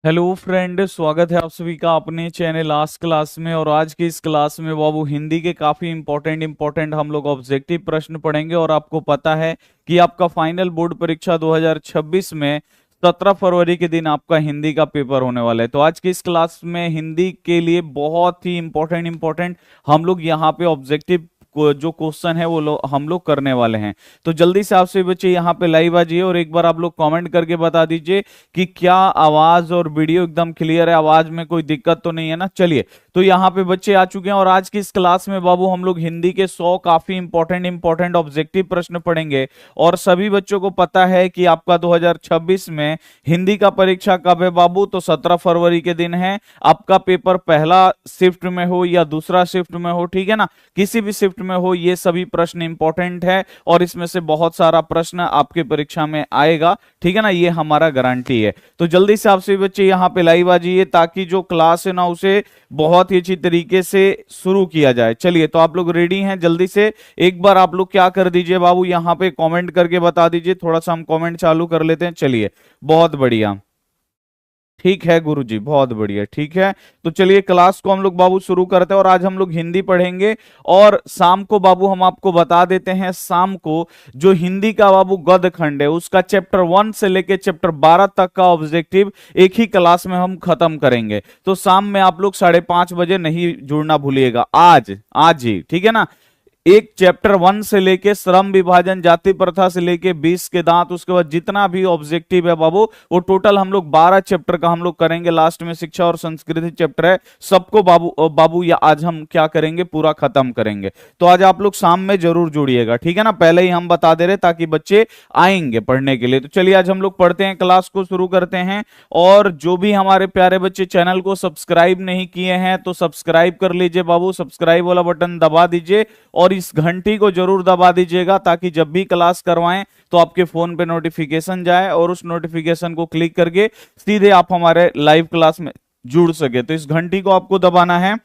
Hello friend, स्वागत है आप सभी का अपने चैनल लास्ट क्लास में। और आज की इस क्लास में बाबू हिंदी के काफी इंपॉर्टेंट हम लोग ऑब्जेक्टिव प्रश्न पढ़ेंगे। और आपको पता है कि आपका फाइनल बोर्ड परीक्षा 2026 में 17 फरवरी के दिन आपका हिंदी का पेपर होने वाला है। तो आज की इस क्लास में हिंदी के लिए बहुत ही इंपॉर्टेंट हम लोग यहाँ पे ऑब्जेक्टिव जो क्वेश्चन है वो हम लोग करने वाले हैं। तो जल्दी से आपसे बच्चे यहाँ पे लाइव आ जाइए और एक बार आप लोग कमेंट करके बता दीजिए कि क्या आवाज और वीडियो एकदम क्लियर है, आवाज में कोई दिक्कत तो नहीं है ना। चलिए, तो यहाँ पे बच्चे आ चुके हैं और आज की इस क्लास में बाबू हम लोग हिंदी के 100 काफी इंपॉर्टेंट ऑब्जेक्टिव प्रश्न पढ़ेंगे। और सभी बच्चों को पता है कि आपका 2026 में हिंदी का परीक्षा कब है बाबू, तो 17 फरवरी के दिन है। आपका पेपर पहला शिफ्ट में हो या दूसरा शिफ्ट में हो, ठीक है ना, किसी भी शिफ्ट में हो, ये सभी प्रश्न इंपॉर्टेंट है और इसमें से बहुत सारा प्रश्न आपके परीक्षा में आएगा, ठीक है ना, ये हमारा गारंटी है। तो जल्दी से आपसे बच्चे यहाँ पे लाइव आ जाइए ताकि जो क्लास है ना उसे बहुत ही अच्छी तरीके से शुरू किया जाए। चलिए, तो आप लोग रेडी हैं? जल्दी से एक बार आप लोग क्या कर दीजिए बाबू, यहाँ पे कमेंट करके बता दीजिए। थोड़ा सा हम कमेंट चालू कर लेते हैं। चलिए, बहुत बढ़िया, ठीक है गुरुजी, बहुत बढ़िया, ठीक है। तो चलिए क्लास को हम लोग बाबू शुरू करते हैं और आज हम लोग हिंदी पढ़ेंगे। और शाम को बाबू हम आपको बता देते हैं, शाम को जो हिंदी का बाबू गद्य खंड है उसका चैप्टर 1 से लेके चैप्टर 12 तक का ऑब्जेक्टिव एक ही क्लास में हम खत्म करेंगे। तो शाम में आप लोग 5:30 बजे नहीं जुड़ना भूलिएगा, आज ही, ठीक है ना। एक चैप्टर 1 से लेके श्रम विभाजन, जाति प्रथा से लेके 20 के दांत, उसके बाद जितना भी ऑब्जेक्टिव है बाबू वो टोटल हम लोग 12 चैप्टर का हम लोग करेंगे। लास्ट में शिक्षा और संस्कृति चैप्टर है, सबको बाबू या आज हम क्या करेंगे, पूरा खत्म करेंगे। तो आज आप लोग शाम में जरूर जुड़िएगा, ठीक है ना, पहले ही हम बता दे रहे ताकि बच्चे आएंगे पढ़ने के लिए। तो चलिए आज हम लोग पढ़ते हैं, क्लास को शुरू करते हैं। और जो भी हमारे प्यारे बच्चे चैनल को सब्सक्राइब नहीं किए हैं तो सब्सक्राइब कर लीजिए बाबू, सब्सक्राइब वाला बटन दबा दीजिए और इस घंटी को जरूर दबा दीजिएगा ताकि जब भी क्लास करवाएं तो आपके फोन पे नोटिफिकेशन जाए और उस नोटिफिकेशन को क्लिक करके सीधे आप हमारे लाइव क्लास में जुड़ सके। तो इस घंटी को आपको दबाना है,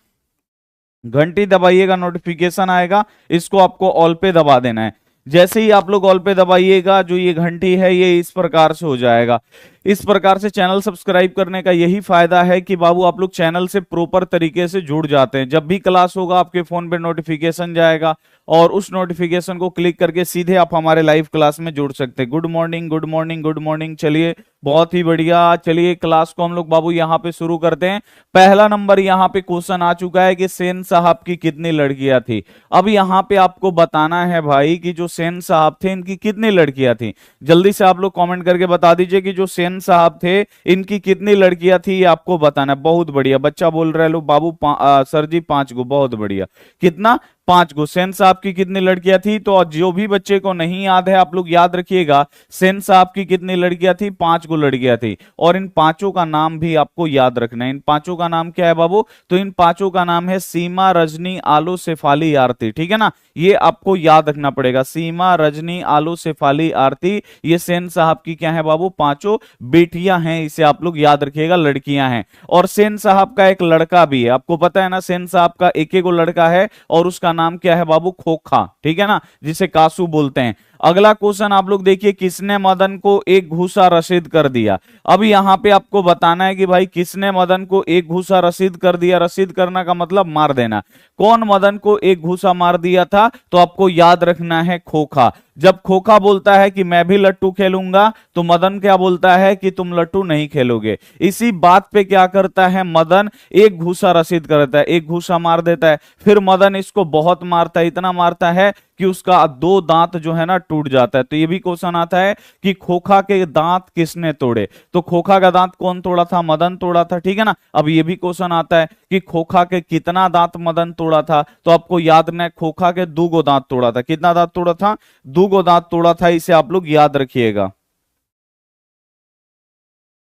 घंटी दबाइएगा, नोटिफिकेशन आएगा, इसको आपको ऑल पे दबा देना है। जैसे ही आप लोग ऑल पे दबाइएगा, जो ये घंटी है ये इस प्रकार से हो जाएगा। इस प्रकार से चैनल सब्सक्राइब करने का यही फायदा है कि बाबू आप लोग चैनल से प्रॉपर तरीके से जुड़ जाते हैं। जब भी क्लास होगा आपके फोन पे नोटिफिकेशन जाएगा और उस नोटिफिकेशन को क्लिक करके सीधे आप हमारे लाइव क्लास में जुड़ सकते हैं। Good morning, good morning, good morning. चलिए, बहुत ही बढ़िया। चलिए क्लास को हम लोग बाबू यहाँ पे शुरू करते हैं। पहला नंबर यहाँ पे क्वेश्चन आ चुका है कि सेन साहब की कितनी लड़कियां थी। अब यहाँ पे आपको बताना है भाई कि जो सेन साहब थे इनकी कितनी लड़कियां थी। जल्दी से आप लोग कमेंट करके बता दीजिए कि जो सेन साहब थे इनकी कितनी लड़कियां थी, ये आपको बताना है। बहुत बढ़िया, बच्चा बोल रहे लो बाबू सर जी 5 गो, बहुत बढ़िया। कितना? 5 गो। सेन साहब की कितनी लड़कियां थी? तो जो भी बच्चे को नहीं याद है आप लोग याद रखिएगा, सेन साहब की कितनी लड़कियां थी? 5 गो लड़कियां थी। और इन पांचों का नाम भी आपको याद रखना है। इन पांचों का नाम क्या है बाबू? तो इन पांचों का नाम है सीमा, रजनी, आलू, शेफाली, आरती, ठीक है ना। ये आपको याद रखना पड़ेगा। सीमा, रजनी, आलू, शेफाली, आरती, ये सेन साहब की क्या है बाबू? पांचों बेटियां हैं, इसे आप लोग याद रखिएगा, लड़कियां हैं। और सेन साहब का एक लड़का भी है, आपको पता है ना, सेन साहब का एक एक लड़का है और उसका नाम क्या है बाबू? खोखा, ठीक है ना, जिसे कासू बोलते हैं। अगला क्वेश्चन आप लोग देखिए, किसने मदन को एक घूसा रसीद कर दिया। अब यहां पे आपको बताना है कि भाई किसने मदन को एक घूसा रसीद कर दिया। रसीद करना का मतलब मार देना। कौन मदन को एक घूसा मार दिया था? तो आपको याद रखना है खोखा। जब खोखा बोलता है कि मैं भी लट्टू खेलूंगा तो मदन क्या बोलता है कि तुम लट्टू नहीं खेलोगे। इसी बात पे क्या करता है मदन? एक घूसा रसीद करता है, एक घूसा मार देता है। फिर मदन इसको बहुत मारता है, इतना मारता है कि उसका 2 दांत जो है ना टूट जाता है। तो ये भी क्वेश्चन आता है कि खोखा के दांत किसने तोड़े। तो खोखा का दांत कौन तोड़ा था? मदन तोड़ा था, ठीक है ना। अब ये भी क्वेश्चन आता है कि खोखा के कितना दांत मदन तोड़ा था। तो आपको याद रखना है खोखा के 2 गो दांत तोड़ा था। कितना दांत तोड़ा था? 2 गो दांत तोड़ा था, इसे आप लोग याद रखिएगा।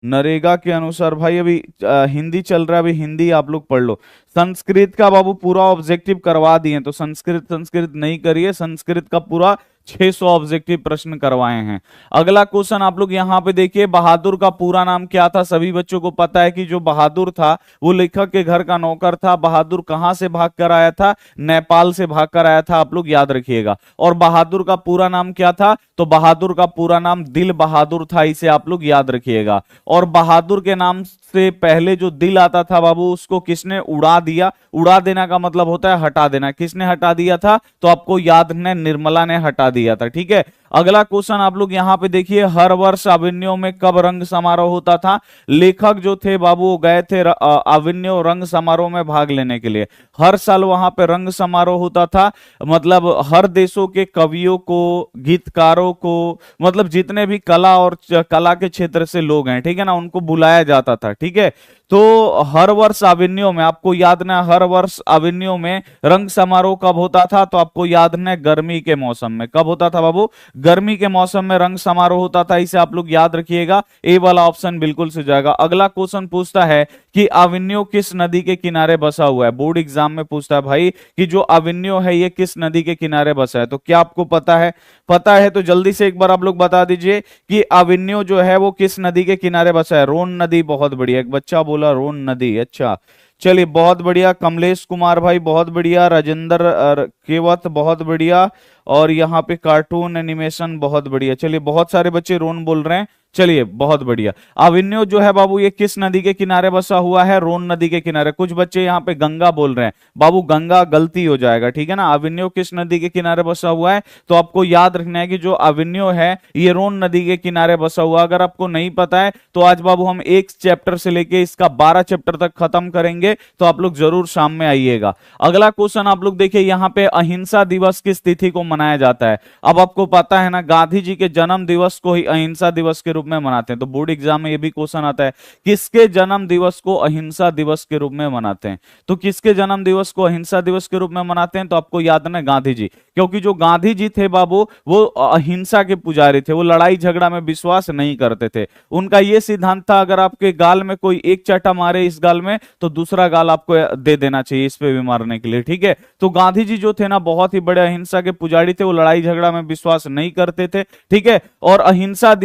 नरेगा के अनुसार भाई अभी हिंदी चल रहा है, अभी हिंदी आप लोग पढ़ लो। संस्कृत का बाबू पूरा ऑब्जेक्टिव करवा दिए, तो संस्कृत नहीं करिए, संस्कृत का पूरा 600 ऑब्जेक्टिव प्रश्न करवाए हैं। अगला क्वेश्चन आप लोग यहाँ पे देखिए, बहादुर का पूरा नाम क्या था? सभी बच्चों को पता है कि जो बहादुर था वो लेखक के घर का नौकर था। बहादुर कहां से भाग कर आया था? नेपाल से भाग कर आया था, आप लोग याद रखिएगा। और बहादुर का पूरा नाम क्या था? तो बहादुर का पूरा नाम दिल बहादुर था, इसे आप लोग याद रखिएगा। और बहादुर के नाम से पहले जो दिल आता था बाबू, उसको किसने उड़ा दिया? उड़ा देना का मतलब होता है हटा देना। किसने हटा दिया था? तो आपको याद है, निर्मला ने हटा दिया था। ठीक है। अगला क्वेश्चन आप लोग यहां पे देखिए, हर वर्ष अभिन्यो में कब रंग समारोह होता था? लेखक जो थे बाबू वो गए थे अभिन्यो रंग समारोह में भाग लेने के लिए। हर साल वहां पे रंग समारोह होता था, मतलब हर देशों के कवियों को, गीतकारों को, मतलब जितने भी कला और कला के क्षेत्र से लोग हैं, ठीक है ना, उनको बुलाया जाता था। ठीक है। तो हर वर्ष अभिन्यो में, आपको याद ना, हर वर्ष अभिन्यो में रंग समारोह कब होता था? तो आपको याद ना, गर्मी के मौसम में। कब होता था बाबू? गर्मी के मौसम में रंग समारोह होता था, इसे आप लोग याद रखिएगा। ए वाला ऑप्शन बिल्कुल से जाएगा। अगला क्वेश्चन पूछता है कि अभिन्यो किस नदी के किनारे बसा हुआ है? बोर्ड एग्जाम में पूछता है भाई कि जो अभिन्यो है ये किस नदी के किनारे बसा है। तो क्या आपको पता है? पता है तो जल्दी से एक बार आप लोग बता दीजिए कि अभिन्यो जो है वो किस नदी के किनारे बसा है। रोन नदी, बहुत बढ़िया। एक बच्चा बोला रोन नदी, अच्छा चलिए बहुत बढ़िया। कमलेश कुमार भाई बहुत बढ़िया। राजेंद्र केवत बहुत बढ़िया। और यहाँ पे कार्टून एनिमेशन बहुत बढ़िया। चलिए बहुत सारे बच्चे रोन बोल रहे हैं, चलिए बहुत बढ़िया। अभिन्यो जो है बाबू ये किस नदी के किनारे बसा हुआ है? रोन नदी के किनारे। कुछ बच्चे यहाँ पे गंगा बोल रहे हैं, बाबू गंगा गलती हो जाएगा, ठीक है ना। अभिन्यो किस नदी के किनारे बसा हुआ है? तो आपको याद रखना है कि जो अभिन्यो है ये रोन नदी के किनारे बसा हुआ। अगर आपको नहीं पता है तो आज बाबू हम एक चैप्टर से लेके इसका 12 चैप्टर तक खत्म करेंगे, तो आप लोग जरूर शाम में आइएगा। अगला क्वेश्चन आप लोग देखिए, यहाँ पे अहिंसा दिवस किस तिथि को मनाया जाता है? अब आपको पता है ना, गांधी जी के जन्म दिवस को ही अहिंसा दिवस के रूप में मनाते हैं। तो बोर्ड एग्जाम में ये भी क्वेश्चन आता है, किसके जन्म दिवस को अहिंसा दिवस के रूप में मनाते हैं? तो किसके जन्म दिवस को अहिंसा दिवस के रूप में मनाते हैं? तो आपको याद है गांधी जी, क्योंकि जो गांधी जी थे बाबू वो अहिंसा के पुजारी थे, वो लड़ाई झगड़ा में विश्वास नहीं करते थे। उनका ये सिद्धांत था, अगर आपके गाल में कोई एक चाटा मारे इस गाल में, तो दूसरा गाल आपको दे देना चाहिए इस पे भी मारने के लिए। ठीक है। तो गांधी जी जो थे ना बहुत ही बड़े अहिंसा के पुजारी थे, वो लड़ाई झगड़ा में विश्वास नहीं करते थे। ठीक है। और अहिंसा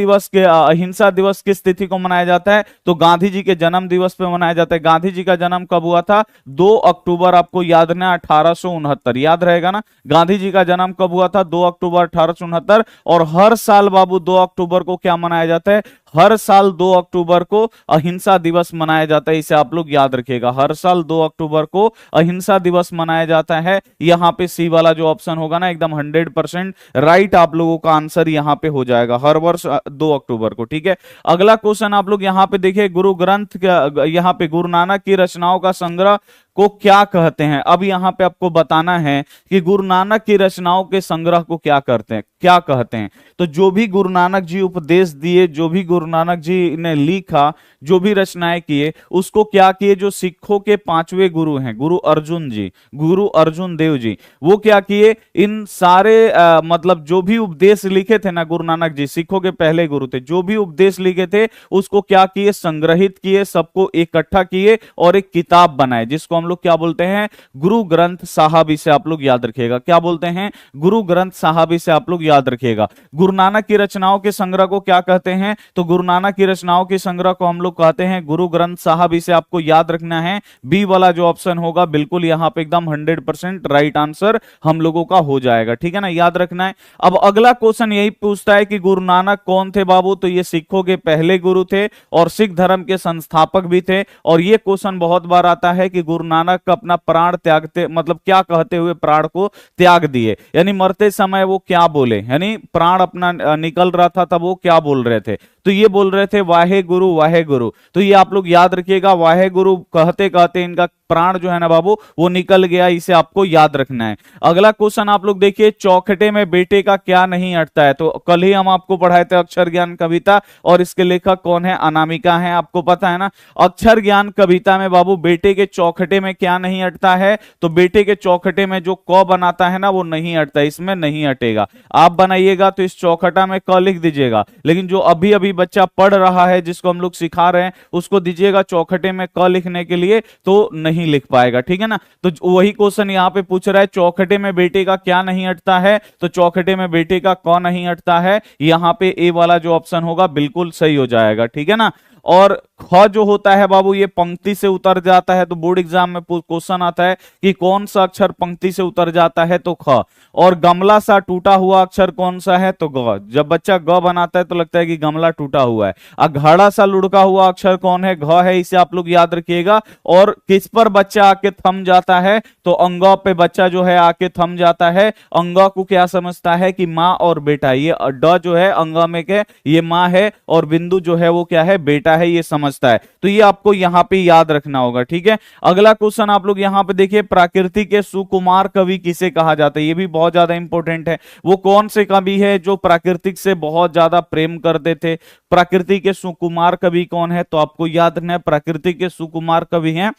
दिवस किस तिथि को मनाया जाता है? तो गांधी जी के जन्म दिवस पे मनाया जाता है। गांधी जी का जन्म कब हुआ था? 2 अक्टूबर, आपको याद ना, 1869, याद रहेगा ना। गांधी जी का जन्म कब हुआ था? 2 अक्टूबर 1869। और हर साल बाबू 2 अक्टूबर को क्या मनाया जाता है? हर साल 2 अक्टूबर को अहिंसा दिवस मनाया जाता है, इसे आप लोग याद रखिएगा। हर साल 2 अक्टूबर को अहिंसा दिवस मनाया जाता है। यहां पे सी वाला जो ऑप्शन होगा ना एकदम 100% राइट, आप लोगों का आंसर यहां पे हो जाएगा, हर वर्ष 2 अक्टूबर को। ठीक है। अगला क्वेश्चन आप लोग यहां पे देखिए, गुरु ग्रंथ, यहां पे गुरु नानक की रचनाओं का संग्रह को क्या कहते हैं? अब यहां पे आपको बताना है कि गुरु नानक की रचनाओं के संग्रह को क्या करते हैं, क्या कहते हैं। तो जो भी गुरु नानक जी उपदेश दिए, जो भी गुरु नानक जी ने लिखा, जो भी रचनाएं किए, उसको क्या किए? जो सिखों के 5वें गुरु हैं, गुरु अर्जुन जी, गुरु अर्जुन देव जी, वो क्या किए? इन सारे मतलब जो भी उपदेश लिखे थे ना गुरु नानक जी, सिखों के पहले गुरु थे, जो भी उपदेश लिखे थे उसको क्या किए? संग्रहित किए, सबको इकट्ठा किए और एक किताब बनाए, जिसको हम लोग क्या बोलते हैं? गुरु ग्रंथ साहब। इसे आप लोग याद रखिएगा, क्या बोलते हैं? गुरु ग्रंथ साहब, इसे आप लोग याद रखिएगा। गुरु नानक की रचनाओं के संग्रह को क्या कहते हैं? तो गुरु नानक की रचनाओं के संग्रह को हम लोग कहते हैं गुरु ग्रंथ साहब, इसे आपको याद रखना है। बी वाला जो ऑप्शन होगा बिल्कुल यहां पे एकदम 100% राइट आंसर हम लोगों का हो जाएगा, ठीक है ना, याद रखना है। अब अगला क्वेश्चन यही पूछता है कि गुरु नानक कौन थे बाबू? तो ये सिखों के पहले गुरु थे और सिख धर्म के संस्थापक भी थे। और ये क्वेश्चन बहुत बार आता है कि गुरु नानक अपना प्राण त्यागते, मतलब क्या कहते हुए प्राण को त्याग दिए, यानी मरते समय वो क्या बोले, यानी प्राण अपना निकल रहा था तब वो क्या बोल रहे थे? तो ये बोल रहे थे वाहे गुरु वाहे गुरु। तो ये आप लोग याद रखिएगा, वाहे गुरु कहते कहते इनका प्राण जो है ना बाबू वो निकल गया, इसे आपको याद रखना है। अगला क्वेश्चन आप लोग देखिए, चौखटे में बेटे का क्या नहीं अटता है? तो कल ही हम आपको पढ़ाए थे अक्षर ज्ञान कविता, और इसके लेखक कौन है? अनामिका है, आपको पता है ना। अक्षर ज्ञान कविता में बाबू बेटे के चौखटे में क्या नहीं अटता है? तो बेटे के चौखटे में जो क बनाता है ना वो नहीं अटता, इसमें नहीं अटेगा। आप बनाइएगा तो इस चौखटा में क लिख दीजिएगा, लेकिन जो अभी अभी बच्चा पढ़ रहा है जिसको हम लोग सिखा रहे हैं उसको दीजिएगा चौखटे में क लिखने के लिए, तो नहीं नहीं लिख पाएगा, ठीक है ना। तो वही क्वेश्चन यहाँ पे पूछ रहा है, चौखटे में बेटे का क्या नहीं अटता है, तो चौखटे में बेटे का कौ नहीं अटता है, यहाँ पे ए वाला जो ऑप्शन होगा बिल्कुल सही हो जाएगा, ठीक है ना। और ख जो होता है बाबू ये पंक्ति से उतर जाता है, तो बोर्ड एग्जाम में क्वेश्चन आता है कि कौन सा अक्षर पंक्ति से उतर जाता है, तो ख। और गमला सा टूटा हुआ अक्षर कौन सा है, तो ग। जब बच्चा ग बनाता है तो लगता है कि गमला टूटा हुआ है। अघाड़ा सा लुढ़का हुआ अक्षर कौन है, घ है, इसे आप लोग याद रखिएगा। और किस पर बच्चा आके थम जाता है, तो अंगा पे बच्चा जो है आके थम जाता है। अंगा को क्या समझता है कि माँ और बेटा, ये ड जो है अंगा में के ये माँ है, और बिंदु जो है वो क्या है, बेटा है, ये समझता है। तो ये आपको यहां पे याद रखना होगा, ठीक है। अगला क्वेश्चन आप लोग यहां पे देखिए, प्रकृति के सुकुमार कवि किसे कहा जाता है, ये भी बहुत ज्यादा इंपॉर्टेंट है। वो कौन से कवि है जो प्राकृतिक से बहुत ज्यादा प्रेम करते थे, प्रकृति के सुकुमार कवि कौन है, तो आपको याद रखना है प्रकृति के सुकुमार कवि हैं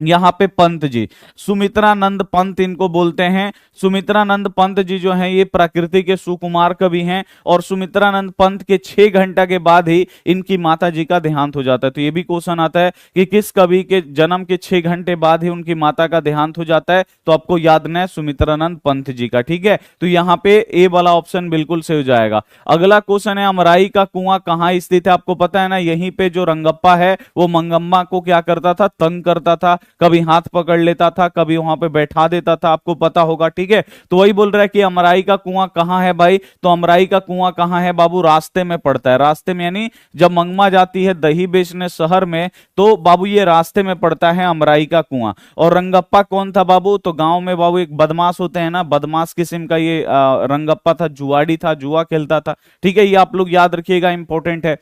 यहाँ पे पंत जी, सुमित्रानंद पंत इनको बोलते हैं। सुमित्रानंद पंत जी जो हैं ये प्रकृति के सुकुमार कवि हैं, और सुमित्रानंद पंत के 6 घंटा के बाद ही इनकी माता जी का देहांत हो जाता है। तो ये भी क्वेश्चन आता है कि किस कवि के जन्म के 6 घंटे बाद ही उनकी माता का देहांत हो जाता है, तो आपको याद रखना है सुमित्रानंद पंत जी का, ठीक है। तो यहाँ पे ए वाला ऑप्शन बिल्कुल सही हो जाएगा। अगला क्वेश्चन है, अमराई का कुआं कहाँ स्थित है, आपको पता है ना, यहीं पे जो रंगप्पा है वो मंगम्मा को क्या करता था, तंग करता था, कभी हाथ पकड़ लेता था, कभी वहां पे बैठा देता था, आपको पता होगा, ठीक है। तो वही बोल रहा है कि अमराई का कुआं कहां है भाई, तो अमराई का कुआं कहां है बाबू, रास्ते में पड़ता है। रास्ते में यानी जब मंगमा जाती है दही बेचने शहर में, तो बाबू ये रास्ते में पड़ता है अमराई का कुआं। और रंगप्पा कौन था बाबू, तो गांव में बाबू एक बदमाश होते हैं ना, बदमाश किस्म का ये रंगप्पा था, जुआड़ी था, जुआ खेलता था, ठीक है। ये आप लोग याद रखिएगा, इंपॉर्टेंट है।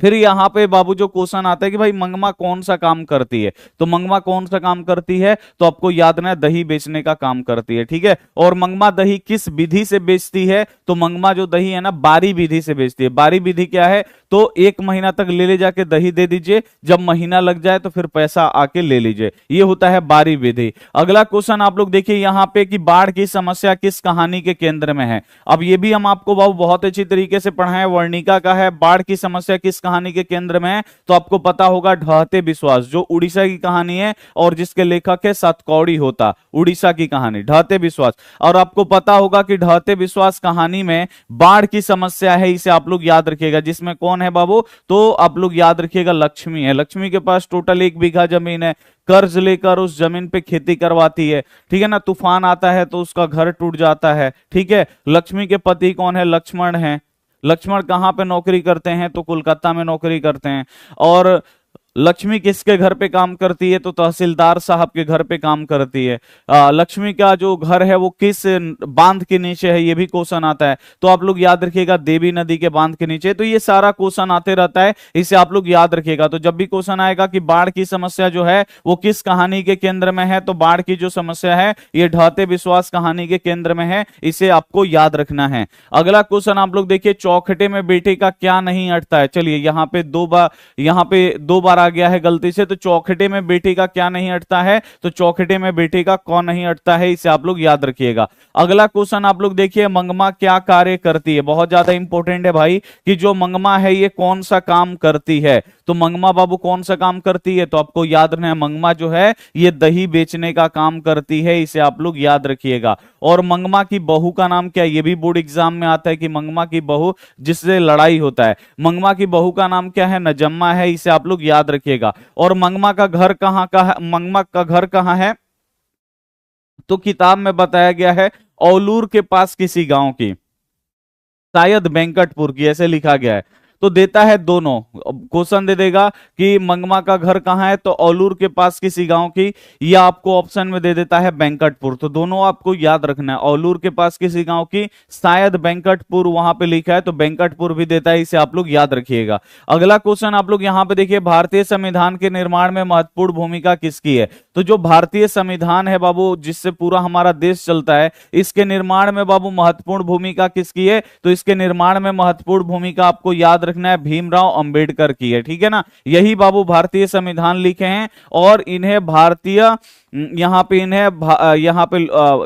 फिर यहाँ पे बाबू जो क्वेश्चन आता है कि भाई मंगमा कौन सा काम करती है, तो मंगमा कौन सा काम करती है, तो आपको याद रखना है दही बेचने का काम करती है, ठीक है। और मंगमा दही किस विधि से बेचती है, तो मंगमा जो दही है ना बारी विधि से बेचती है। बारी विधि क्या है, तो 1 महीना तक ले जाके दही दे दीजिए, जब महीना लग जाए तो फिर पैसा आके ले लीजिए, ये होता है बारी विधि। अगला क्वेश्चन आप लोग देखिए यहाँ पे कि बाढ़ की समस्या किस कहानी के केंद्र में है। अब ये भी हम आपको बाबू बहुत अच्छी तरीके से पढ़ाए, वर्णिका का है, बाढ़ की समस्या किस कहानी के केंद्र में है, तो आपको पता होगा ढहते विश्वास, जो उड़ीसा की कहानी है और जिसके लेखक है सतकौड़ी होता, उड़ीसा की कहानी ढहते विश्वास। और आपको पता होगा कि ढहते विश्वास कहानी में बाढ़ की समस्या है, इसे आप लोग याद रखिएगा, जिसमें कौन है बाबू, तो आप लोग याद रखिएगा लक्ष्मी है। लक्ष्मी के पास टोटल 1 बीघा जमीन है, कर्ज लेकर उस जमीन पे खेती करवाती है, ठीक है ना। तूफान आता है तो उसका घर टूट जाता है, ठीक है। लक्ष्मी के पति कौन है, लक्ष्मण है। लक्ष्मण कहां पे नौकरी करते हैं, तो कोलकाता में नौकरी करते हैं। और लक्ष्मी किसके घर पे काम करती है, तो तहसीलदार साहब के घर पे काम करती है। लक्ष्मी का जो घर है वो किस बांध के नीचे है, ये भी क्वेश्चन आता है, तो आप लोग याद रखिएगा देवी नदी के बांध के नीचे। तो ये सारा क्वेश्चन आते रहता है, इसे आप लोग याद रखिएगा। तो जब भी क्वेश्चन आएगा कि बाढ़ की समस्या जो है वो किस कहानी के केंद्र में है, तो बाढ़ की जो समस्या है ये ढहते विश्वास कहानी के केंद्र में है, इसे आपको याद रखना है। अगला क्वेश्चन आप लोग देखिए, चौखटे में बेटे का क्या नहीं अटता है। चलिए यहाँ पे दो बार आ गया है गलती से, तो चौखटे में बेटे का क्या नहीं अटता है, तो चौखटे में बेटे का कौन नहीं अटता है, इसे आप लोग याद रखिएगा। अगला क्वेश्चन आप लोग देखिए, मंगमा क्या कार्य करती है, बहुत ज्यादा इंपॉर्टेंट है भाई, कि जो मंगमा है ये कौन सा काम करती है, तो मंगमा बाबू कौन सा काम करती है, तो आपको याद रखना है मंगमा जो है ये दही बेचने का काम करती है, इसे आप लोग याद रखिएगा। और मंगमा की बहू का नाम क्या है, ये भी बोर्ड एग्जाम में आता है कि मंगमा की बहू जिससे लड़ाई होता है, मंगमा की बहू का नाम क्या है, नजम्मा है, इसे आप लोग याद रखिएगा। और मंगमा का घर कहां का है, मंगमा का घर कहां है, तो किताब में बताया गया है औलूर के पास किसी गांव की, शायद वेंकटपुर की, ऐसे लिखा गया है। तो देता है दोनों, क्वेश्चन दे देगा कि मंगमा का घर कहां है, तो औलूर के पास किसी गांव की, या आपको ऑप्शन में दे देता है वेंकटपुर। तो दोनों आपको याद रखना है, औलूर के पास किसी गांव की, शायद वेंकटपुर वहां पे लिखा है, तो वेंकटपुर भी देता है, इसे आप लोग याद रखिएगा। अगला क्वेश्चन आप लोग यहां पे देखिए, भारतीय संविधान के निर्माण में महत्वपूर्ण भूमिका किसकी है, तो जो भारतीय संविधान है बाबू, जिससे पूरा हमारा देश चलता है, इसके निर्माण में बाबू महत्वपूर्ण भूमिका किसकी है, तो इसके निर्माण में महत्वपूर्ण भूमिका आपको याद रखना है भीमराव अंबेडकर की है, ठीक है ना। यही बाबू भारतीय संविधान लिखे हैं, और इन्हें भारतीय यहाँ पे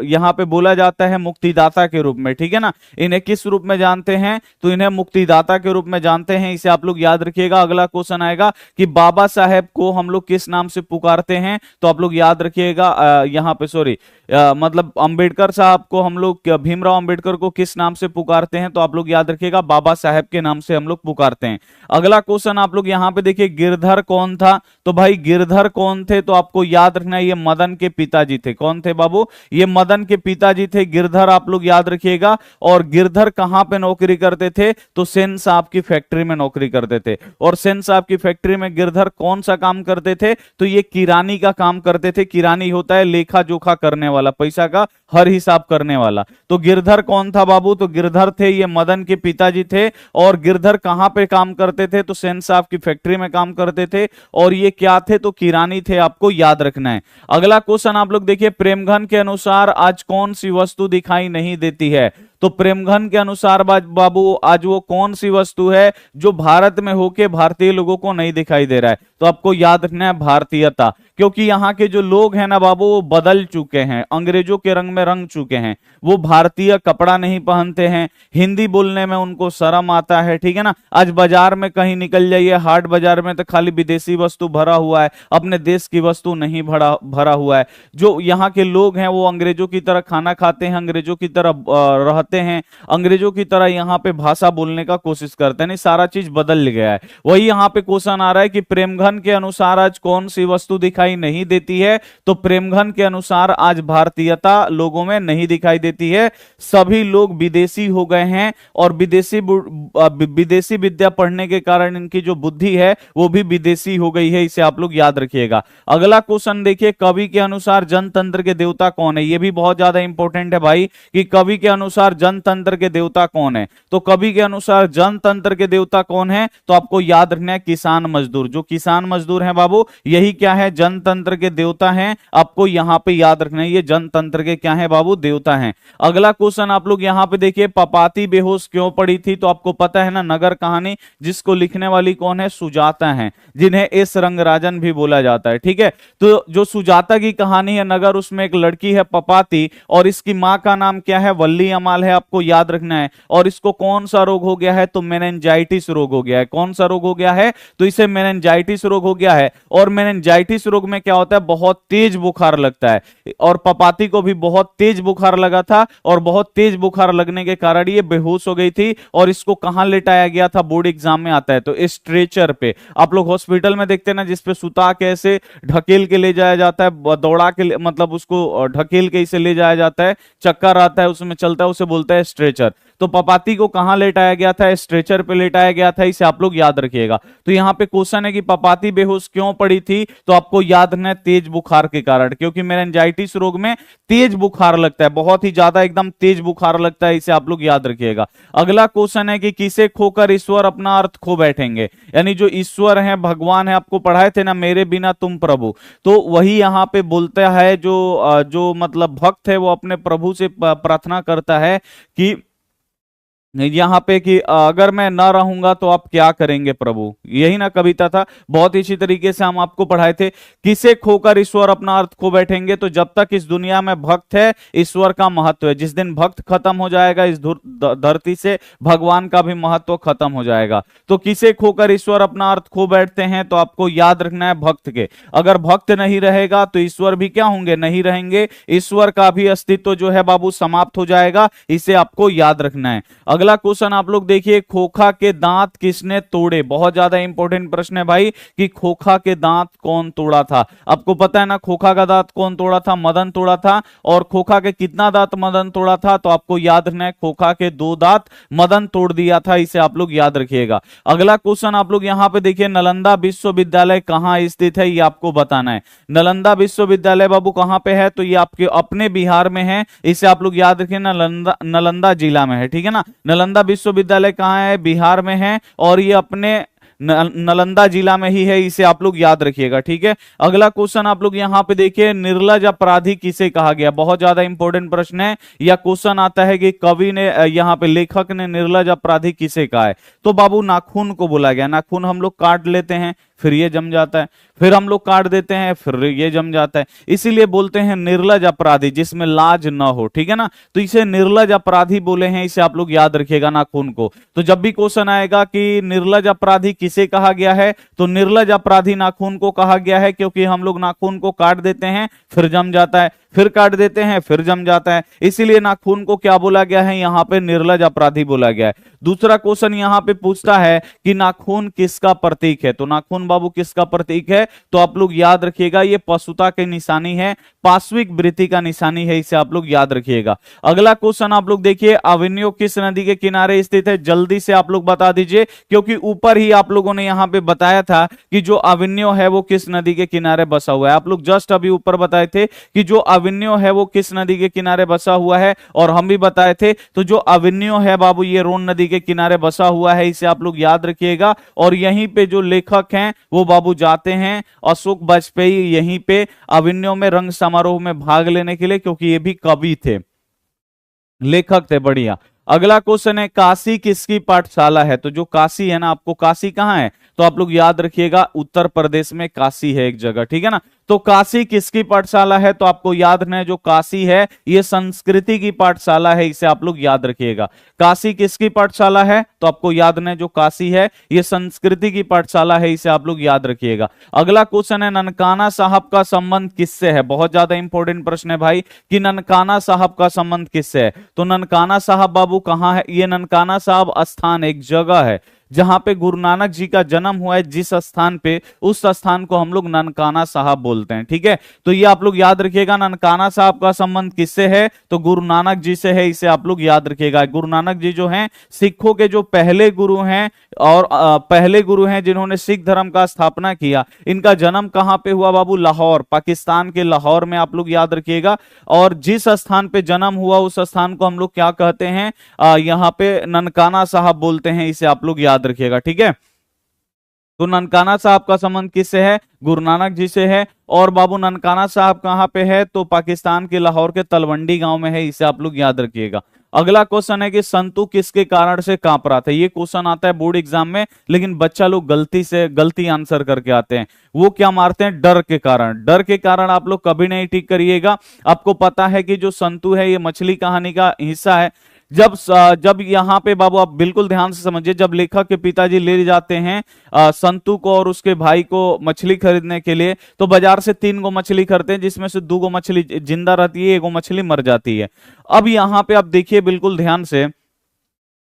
यहाँ पे बोला जाता है मुक्तिदाता के रूप में, ठीक है ना। इन्हें किस रूप में जानते हैं, तो इन्हें मुक्तिदाता के रूप में जानते हैं, इसे आप लोग याद रखिएगा। अगला क्वेश्चन आएगा कि बाबा साहेब को हम लोग किस नाम से पुकारते हैं, तो आप लोग याद रखिएगा यहाँ पे सॉरी मतलब अंबेडकर साहब को हम लोग, भीमराव अंबेडकर को किस नाम से पुकारते हैं, तो आप लोग याद रखिएगा बाबा साहेब के नाम से हम लोग पुकारते हैं। अगला क्वेश्चन आप लोग यहाँ पे देखिए, गिरधर कौन था, तो भाई गिरधर कौन थे, तो आपको याद रखना है ये मदन के पिताजी थे। कौन थे बाबू, ये मदन के पिताजी थे गिरधर, आप लोग याद रखिएगा। और गिरधर कहां पे नौकरी करते थे, तो सेन साहब की फैक्ट्री में नौकरी करते थे। और सेन साहब की फैक्ट्री में गिरधर कौन सा काम करते थे, तो ये किरानी का काम करते थे। किरानी होता है लेखा जोखा करने वाला, पैसा का हर हिसाब करने वाला। तो गिरधर कौन था बाबू, तो गिरधर थे ये मदन के पिताजी थे। और गिरधर कहां पे काम करते थे, तो सेन साहब की फैक्ट्री में काम करते थे। और ये क्या थे, तो किरानी थे, आपको याद रखना है। अगला क्वेश्चन आप लोग देखिए, प्रेमघन के अनुसार आज कौन सी वस्तु दिखाई नहीं देती है, तो प्रेमघन के अनुसार बाबू आज वो कौन सी वस्तु है जो भारत में होके भारतीय लोगों को नहीं दिखाई दे रहा है, तो आपको याद रखना है भारतीयता। क्योंकि यहाँ के जो लोग हैं ना बाबू, वो बदल चुके हैं, अंग्रेजों के रंग में रंग चुके हैं। वो भारतीय कपड़ा नहीं पहनते हैं, हिंदी बोलने में उनको शर्म आता है, ठीक है ना। आज बाजार में कहीं निकल जाइए, हाट बाजार में, तो खाली विदेशी वस्तु भरा हुआ है, अपने देश की वस्तु नहीं भरा हुआ है। जो यहाँ के लोग हैं वो अंग्रेजों की तरह खाना खाते हैं, अंग्रेजों की तरह रहते हैं, अंग्रेजों की तरह यहाँ पे भाषा बोलने का कोशिश करते हैं। नहीं, सारा चीज बदल गया है। वही यहाँ पे क्वेश्चन आ रहा है कि प्रेमघन के अनुसार आज कौन सी वस्तु दिखाई नहीं देती है, तो प्रेमघन के अनुसार आज भारतीयता लोगों में नहीं दिखाई देती है। सभी लोग विदेशी हो गए हैं और विदेशी विद्या पढ़ने के कारण इनकी जो बुद्धि है वो भी विदेशी हो गई है, इसे आप लोग याद रखिएगा। अगला क्वेश्चन देखिए, कवि के अनुसार जनतंत्र के देवता कौन है, ये भी बहुत ज्यादा इंपॉर्टेंट है भाई, कि कवि के अनुसार जनतंत्र के देवता कौन है। तो कवि के अनुसार जनतंत्र के देवता कौन है, तो आपको याद रखना है किसान मजदूर। जो किसान मजदूर हैं बाबू, यही क्या है, जनतंत्र के देवता हैं। आपको यहां पे याद रखना है ये जनतंत्र के क्या है बाबू, देवता हैं। अगला क्वेश्चन आप लोग यहां पे देखिए, पपाती बेहोश क्यों पड़ी थी, तो आपको पता है ना, नगर कहानी, जिसको लिखने वाली कौन है, सुजाता है, जिन्हें एस रंगराजन भी बोला जाता है, ठीक है। तो जो सुजाता की कहानी है नगर, उसमें एक लड़की है पपाती, और इसकी मां का नाम क्या है, वल्ली अमाल है, आपको याद रखना है। और इसको कौन सा रोग हो गया है, तो मेनिंजाइटिस रोग हो गया है। कौन सा रोग हो गया है, तो इसे मेनिंजाइटिस रोग हो गया है। और मेनिंजाइटिस रोग में क्या होता है, बहुत तेज बुखार लगता है। और पपाती को भी बहुत तेज बुखार लगा था, और बहुत तेज बुखार लगने के कारण ये बेहोश हो गई थी। और इसको कहां लेटाया गया था, बोर्ड एग्जाम में आता है, तो स्ट्रेचर पे। आप लोग हॉस्पिटल में देखते हैं ना, जिसपे सुता के ऐसे ढकेल के ले जाया जाता है, दौड़ा के, मतलब उसको ढकेल के इसे ले जाया जाता है, चक्कर आता है उसमें चलता है, उसे बोलता है स्ट्रेचर। तो पपाती को कहां लेटाया गया था, स्ट्रेचर पे लेटाया गया था, इसे आप लोग याद रखिएगा। तो यहां पे क्वेश्चन है कि पपाती बेहोश क्यों पड़ी थी, तो आपको याद रखना है तेज बुखार के कारण, क्योंकि मेनिंजाइटिस रोग में तेज बुखार लगता है, बहुत ही ज्यादा एकदम तेज बुखार लगता है, इसे आप लोग याद रखिएगा। अगला क्वेश्चन है कि किसे खोकर ईश्वर अपना अर्थ खो बैठेंगे, यानी जो ईश्वर है, भगवान है, आपको पढ़ाए थे ना, मेरे बिना तुम प्रभु, तो वही यहां पे बोलता है, जो मतलब भक्त है वो अपने प्रभु से प्रार्थना करता है कि यहाँ पे कि अगर मैं ना रहूंगा तो आप क्या करेंगे प्रभु, यही ना कविता था। बहुत इसी तरीके से हम आपको पढ़ाए थे, किसे खोकर ईश्वर अपना अर्थ खो बैठेंगे, तो जब तक इस दुनिया में भक्त है ईश्वर का महत्व है, जिस दिन भक्त खत्म हो जाएगा इस धरती से, भगवान का भी महत्व खत्म हो जाएगा। तो किसे खोकर ईश्वर अपना अर्थ खो बैठते हैं, तो आपको याद रखना है भक्त के। अगर भक्त नहीं रहेगा तो ईश्वर भी क्या होंगे, नहीं रहेंगे, ईश्वर का भी अस्तित्व जो है बाबू समाप्त हो जाएगा, इसे आपको याद रखना है। अगला क्वेश्चन आप लोग देखिए, खोखा के दांत किसने तोड़े, बहुत ज्यादा इंपॉर्टेंट प्रश्न है भाई, कि खोखा के दांत कौन तोड़ा था। आपको पता है ना, खोखा का दांत कौन तोड़ा था, मदन तोड़ा था। और खोखा के कितना दांत मदन तोड़ा था, तो आपको याद रखना है खोखा के 2 दांत मदन तोड़ दिया था, इसे आप लोग याद रखिएगा। अगला क्वेश्चन आप लोग यहां पे देखिए, नालंदा विश्वविद्यालय कहां स्थित है, ये आपको बताना है। नालंदा विश्वविद्यालय बाबू कहां पे है, तो ये आपके अपने बिहार में है, इसे आप लोग याद रखिए, नालंदा जिला में है, ठीक है ना। नालंदा विश्वविद्यालय कहां है, बिहार में है, और ये अपने नालंदा जिला में ही है, इसे आप लोग याद रखिएगा, ठीक है। अगला क्वेश्चन आप लोग यहां पे देखिए, निर्लज अपराधी किसे कहा गया, बहुत ज्यादा इंपॉर्टेंट प्रश्न है। या क्वेश्चन आता है कि कवि ने, यहां पे लेखक ने निर्लज अपराधी किसे कहा है, तो बाबू नाखून को बोला गया। नाखून हम लोग काट लेते हैं, फिर ये जम जाता है, फिर हम लोग काट देते हैं, फिर ये जम जाता है। इसीलिए बोलते हैं निर्लज अपराधी, जिसमें लाज ना हो, ठीक है ना। तो इसे निर्लज अपराधी बोले हैं, इसे आप लोग याद रखिएगा नाखून को। तो जब भी क्वेश्चन आएगा कि निर्लज अपराधी किसे कहा गया है, तो निर्लज अपराधी नाखून को कहा गया है, क्योंकि हम लोग नाखून को काट देते हैं फिर जम जाता है, फिर काट देते हैं फिर जम जाता है, इसीलिए नाखून को क्या बोला गया है, यहां पे निर्लज अपराधी बोला गया है। दूसरा क्वेश्चन यहां पे पूछता है कि नाखून किसका प्रतीक है, तो नाखून बाबू किसका प्रतीक है, तो आप लोग याद रखिएगा ये पशुता की निशानी है, पाश्विक वृत्ति का निशानी है, इसे आप लोग याद रखिएगा। अगला क्वेश्चन आप लोग देखिए, अविन्यो किस नदी के किनारे स्थित है, जल्दी से आप लोग बता दीजिए, क्योंकि ऊपर ही आप लोगों ने यहां पे बताया था कि जो अविन्यो है वो किस नदी के किनारे बसा हुआ है। आप लोग जस्ट अभी ऊपर बताए थे कि जो अविन्यो है वो किस नदी के किनारे बसा हुआ है, और हम भी बताए थे। तो जो अविन्यो है बाबू ये रोन नदी के किनारे बसा हुआ है, इसे आप लोग याद रखिएगा। और यहीं पे जो लेखक हैं वो बाबू जाते हैं अशोक वाजपेयी यहीं पे अविन्यो में रंग समारोह में भाग लेने के लिए, क्योंकि ये भी कवि थे, लेखक थे। बढ़िया। अगला क्वेश्चन है, काशी किसकी पाठशाला है, तो जो काशी है ना, आपको काशी कहां है, तो आप लोग याद रखिएगा उत्तर प्रदेश में काशी है एक जगह, ठीक है ना। तो काशी किसकी पाठशाला है, तो आपको याद रखना है जो काशी है ये संस्कृति की पाठशाला है, इसे आप लोग याद रखिएगा। काशी किसकी पाठशाला है, तो आपको याद रखना है जो काशी है ये संस्कृति की पाठशाला है, इसे आप लोग याद रखिएगा। अगला क्वेश्चन है, ननकाना साहब का संबंध किससे है, बहुत ज्यादा इंपॉर्टेंट प्रश्न है भाई कि ननकाना साहब का संबंध किससे है। तो ननकाना साहब बाबू कहां है, ये ननकाना साहब स्थान एक जगह है जहां पे गुरु नानक जी का जन्म हुआ है, जिस स्थान पे उस स्थान को हम लोग ननकाना साहब बोलते हैं, ठीक है। तो ये आप लोग याद रखिएगा, ननकाना साहब का संबंध किससे है, तो गुरु नानक जी से है, इसे आप लोग याद रखिएगा। गुरु नानक जी जो हैं सिखों के जो पहले गुरु हैं, और पहले गुरु हैं जिन्होंने सिख धर्म का स्थापना किया। इनका जन्म कहां पे हुआ बाबू, लाहौर, पाकिस्तान के लाहौर में, आप लोग याद रखिएगा। और जिस स्थान पे जन्म हुआ उस स्थान को हम लोग क्या कहते हैं, यहां पे ननकाना साहब बोलते हैं, इसे आप लोग याद रखिएगा, ठीक है। तो ननकाना साहब का संबंध किससे है, गुरु नानक जी से है। और बाबू ननकाना साहब कहां पे है, तो पाकिस्तान के लाहौर के तलवंडी गांव में है, इसे आप लोग याद रखिएगा। अगला क्वेश्चन है कि संतु किसके कारण से कांप रहा था, ये क्वेश्चन आता है बोर्ड एग्जाम में, लेकिन बच्चा लोग गलती आंसर करके आते हैं। वो क्या मारते हैं, डर के कारण। डर के कारण आप लोग कभी नहीं ठीक करिएगा। आपको पता है कि जो संतु है ये मछली कहानी का हिस्सा है। जब यहां पे बाबू आप बिल्कुल ध्यान से समझिए, जब लेखक के पिताजी ले जाते हैं संतु को और उसके भाई को मछली खरीदने के लिए, तो बाजार से 3 गो मछली खरीदते हैं, जिसमें से 2 गो मछली जिंदा रहती है, 1 गो मछली मर जाती है। अब यहां पे आप देखिए बिल्कुल ध्यान से,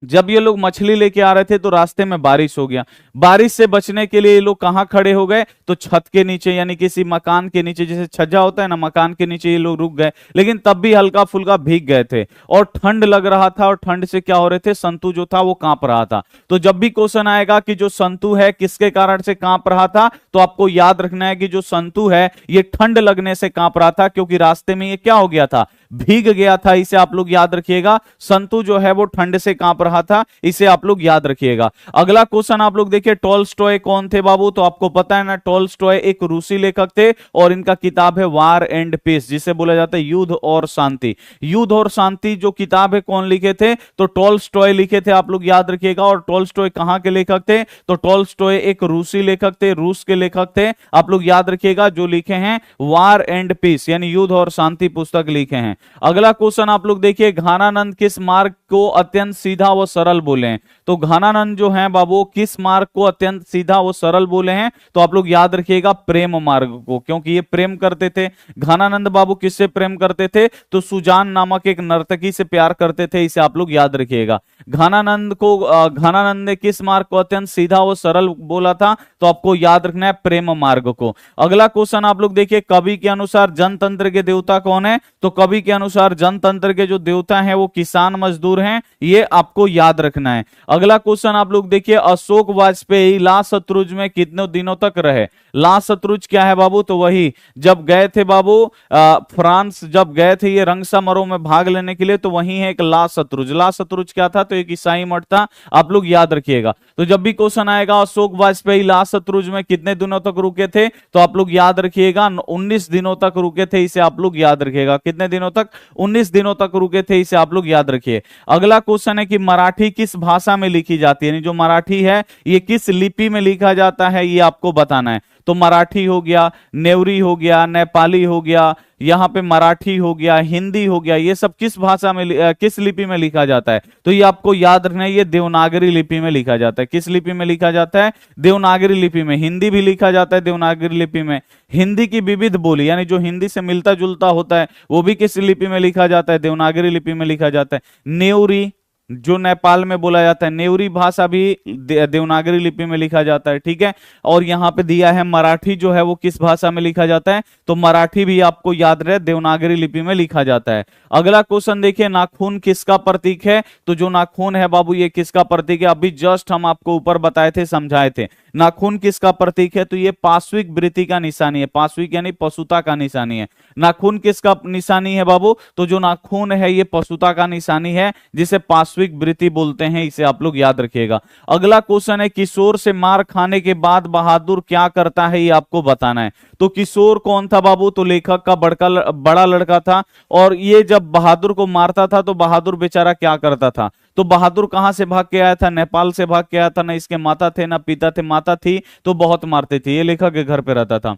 जब ये लोग मछली लेके आ रहे थे तो रास्ते में बारिश हो गया। बारिश से बचने के लिए ये लोग कहां खड़े हो गए, तो छत के नीचे, यानी किसी मकान के नीचे, जैसे छज्जा होता है ना, मकान के नीचे ये लोग रुक गए। लेकिन तब भी हल्का फुल्का भीग गए थे और ठंड लग रहा था, और ठंड से क्या हो रहे थे, संतु जो था वो कांप रहा था। तो जब भी क्वेश्चन आएगा कि जो संतु है किसके कारण से कांप रहा था, तो आपको याद रखना है कि जो संतु है ये ठंड लगने से कांप रहा था, क्योंकि रास्ते में ये क्या हो गया था, भीग गया था, इसे आप लोग याद रखिएगा। संतु जो है वो ठंड से कांप रहा था, इसे आप लोग याद रखिएगा। अगला क्वेश्चन आप लोग देखिए, टॉल्स्टॉय कौन थे बाबू, तो आपको पता है ना, टॉल्स्टॉय एक रूसी लेखक थे, और इनका किताब है वार एंड पीस, जिसे बोला जाता है युद्ध और शांति। युद्ध और शांति जो किताब है कौन लिखे थे, तो टॉल्स्टॉय लिखे थे, आप लोग याद रखिएगा। और टॉल्स्टॉय कहां के लेखक थे, तो टॉल्स्टॉय एक रूसी लेखक थे, रूस के लेखक थे, आप लोग याद रखिएगा, जो लिखे हैं वार एंड पीस, यानी युद्ध और शांति पुस्तक लिखे हैं। अगला क्वेश्चन आप लोग देखिए, घानानंद किस मार्ग को अत्यंत सीधा व सरल बोले हैं, तो घानानंद जो हैं बाबू किस मार्ग को अत्यंत सीधा व सरल बोले हैं, तो आप लोग याद रखिएगा प्रेम मार्ग को, क्योंकि ये प्रेम करते थे। घानानंद बाबू किससे प्रेम करते थे, तो सुजान नामक एक नर्तकी से प्यार करते थे, इसे आप लोग याद रखिएगा। घानानंद ने किस मार्ग को अत्यंत सीधा व सरल बोला था, तो आपको याद रखना है प्रेम मार्ग को। अगला क्वेश्चन आप लोग देखिए, कवि के अनुसार जनतंत्र के देवता कौन है, तो कवि के अनुसार जनतंत्र के जो देवता हैं वो किसान मजदूर हैं, ये आपको याद रखना है। अगला क्वेश्चन आप लोग देखिए, अशोक वाजपेयी ला शत्रुंज में कितने दिनों तक रहे। ला शत्रुंज क्या है बाबू, तो वही जब गए थे बाबू फ्रांस, जब गए थे ये रंग समारोह में भाग लेने के लिए, तो वही है एक ला शत्रुंज। ला शत्रुंज क्या था, तो एक ईसाई मठ था, आप लोग याद रखिएगा। तो जब भी क्वेश्चन आएगा अशोक वाजपेयी ला शत्रुंज में कितने दिनों तक रुके थे, तो आप लोग याद रखिएगा 19 दिनों तक रुके थे, इसे आप लोग याद रखिएगा। कितने दिनों तक? 19 दिनों तक रुके थे, इसे आप लोग याद रखिए। अगला क्वेश्चन है कि मराठी किस भाषा में लिखी जाती है, यानी जो मराठी है ये किस लिपि में लिखा जाता है, ये आपको बताना है। तो मराठी हो गया, नेवरी हो गया, नेपाली हो गया, यहाँ पे मराठी हो गया, हिंदी हो गया, ये सब किस भाषा में किस लिपि में लिखा जाता है? तो ये आपको याद रखना है, ये देवनागरी लिपि में लिखा जाता है। किस लिपि में लिखा जाता है? देवनागरी लिपि में। हिंदी भी लिखा जाता है देवनागरी लिपि में। हिंदी की विविध बोली, यानी जो हिंदी से मिलता जुलता होता है, वो भी किस लिपि में लिखा जाता है? देवनागरी लिपि में लिखा जाता है। नेवरी जो नेपाल में बोला जाता है, नेवरी भाषा भी देवनागरी लिपि में लिखा जाता है, ठीक है। और यहाँ पे दिया है मराठी जो है वो किस भाषा में लिखा जाता है? तो मराठी भी आपको याद रहे देवनागरी लिपि में लिखा जाता है। अगला क्वेश्चन देखिए, नाखून किसका प्रतीक है? तो जो नाखून है बाबू ये किसका प्रतीक है? अभी जस्ट हम आपको ऊपर बताए थे, समझाए थे। नाखून किसका प्रतीक है? तो ये पाश्विक वृत्ति का निशानी है। पाश्विक यानी पशुता का निशानी है। नाखून किसका निशानी है बाबू? तो जो नाखून है ये पशुता का निशानी है, जिसे पाश्विक वृत्ति बोलते हैं, इसे आप लोग याद रखिएगा। अगला क्वेश्चन है, किशोर से मार खाने के बाद बहादुर क्या करता है, ये आपको बताना है। तो किशोर कौन था बाबू? तो लेखक का बड़ा लड़का था, और ये जब बहादुर को मारता था तो बहादुर बेचारा क्या करता था? तो बहादुर कहां से भाग के आया था? नेपाल से भाग के आया था। ना इसके माता थे ना पिता थे, माता थी तो बहुत मारते थे, ये लेखक के घर पे रहता था।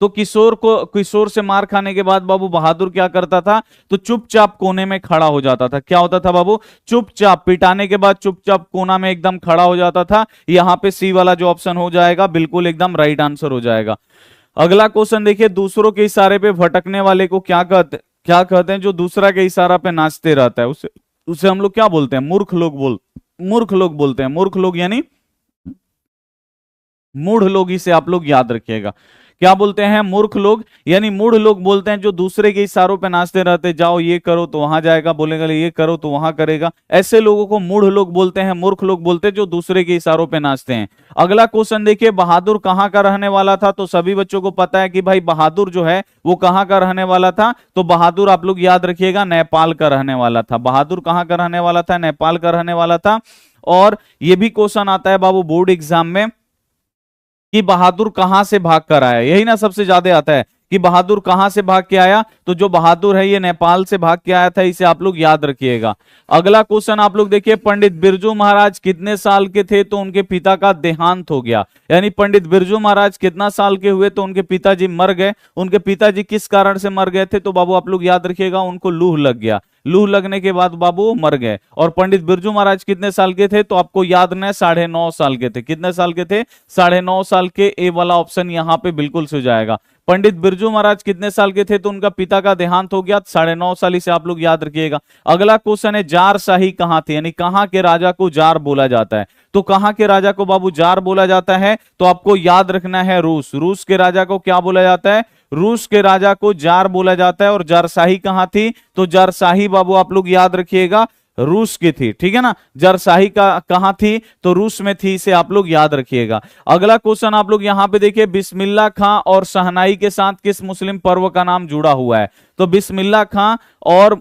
तो किशोर से मार खाने के बाद बाबू बहादुर क्या करता था? तो चुपचाप कोने में खड़ा हो जाता था। क्या होता था बाबू? चुपचाप, पिटाने के बाद चुपचाप कोना में एकदम खड़ा हो जाता था। यहां पे सी वाला जो ऑप्शन हो जाएगा बिल्कुल एकदम राइट आंसर हो जाएगा। अगला क्वेश्चन देखिए, दूसरों के इशारे पे भटकने वाले को क्या कहते हैं? जो दूसरा के इशारा पे नाचते रहता है उसे हम लोग क्या बोलते हैं? मूर्ख लोग बोलते हैं। मूर्ख लोग यानी मूढ़ लोग, इसे आप लोग याद रखिएगा। क्या बोलते हैं? मूर्ख लोग, यानी मूढ़ लोग बोलते हैं जो दूसरे के इशारों पे नाचते रहते, जाओ ये करो तो वहां जाएगा, बोलेगा ये करो तो वहां करेगा। ऐसे लोगों को मूढ़ लोग बोलते हैं, मूर्ख लोग बोलते हैं जो दूसरे के इशारों पे नाचते हैं। अगला क्वेश्चन देखिए, बहादुर कहाँ का रहने वाला था? तो सभी बच्चों को पता है कि भाई बहादुर जो है वो कहाँ का रहने वाला था? तो बहादुर आप लोग याद रखिएगा नेपाल का रहने वाला था। बहादुर कहाँ का रहने वाला था? नेपाल का रहने वाला था। और ये भी क्वेश्चन आता है बाबू बोर्ड एग्जाम में कि बहादुर कहां से भाग कर आया, यही ना सबसे ज्यादा आता है कि बहादुर कहां से भाग के आया। तो जो बहादुर है ये नेपाल से भाग के आया था, इसे आप लोग याद रखिएगा। अगला क्वेश्चन आप लोग देखिए, पंडित बिरजू महाराज कितने साल के थे तो उनके पिता का देहांत हो गया? यानी पंडित बिरजू महाराज कितना साल के हुए तो उनके पिताजी मर गए। उनके पिताजी किस कारण से मर गए थे? तो बाबू आप लोग याद रखिएगा, उनको लूह लग गया। लूह लगने के बाद बाबू मर गए। और पंडित बिरजू महाराज कितने साल के थे? तो आपको याद रखना है 9.5 साल के थे। कितने साल के थे? 9.5 साल के। ए वाला ऑप्शन यहां पे बिल्कुल से जाएगा। पंडित बिरजू महाराज कितने साल के थे तो उनका पिता का देहांत हो गया? 9.5 साल। से आप लोग याद रखिएगा। अगला क्वेश्चन है, जार शाही कहां थे, यानी कहां के राजा को जार बोला जाता है? तो कहां के राजा को बाबू जार बोला जाता है? तो आपको याद रखना है रूस। रूस के राजा को क्या बोला जाता है? रूस के राजा को जार बोला जाता है। और जारशाही कहां थी? तो जारशाही बाबू आप लोग याद रखिएगा रूस की थी, ठीक है ना। जारशाही का कहां थी? तो रूस में थी, इसे आप लोग याद रखिएगा। अगला क्वेश्चन आप लोग यहां पे देखिए, बिस्मिल्लाह खां और शहनाई के साथ किस मुस्लिम पर्व का नाम जुड़ा हुआ है? तो बिस्मिल्लाह खां और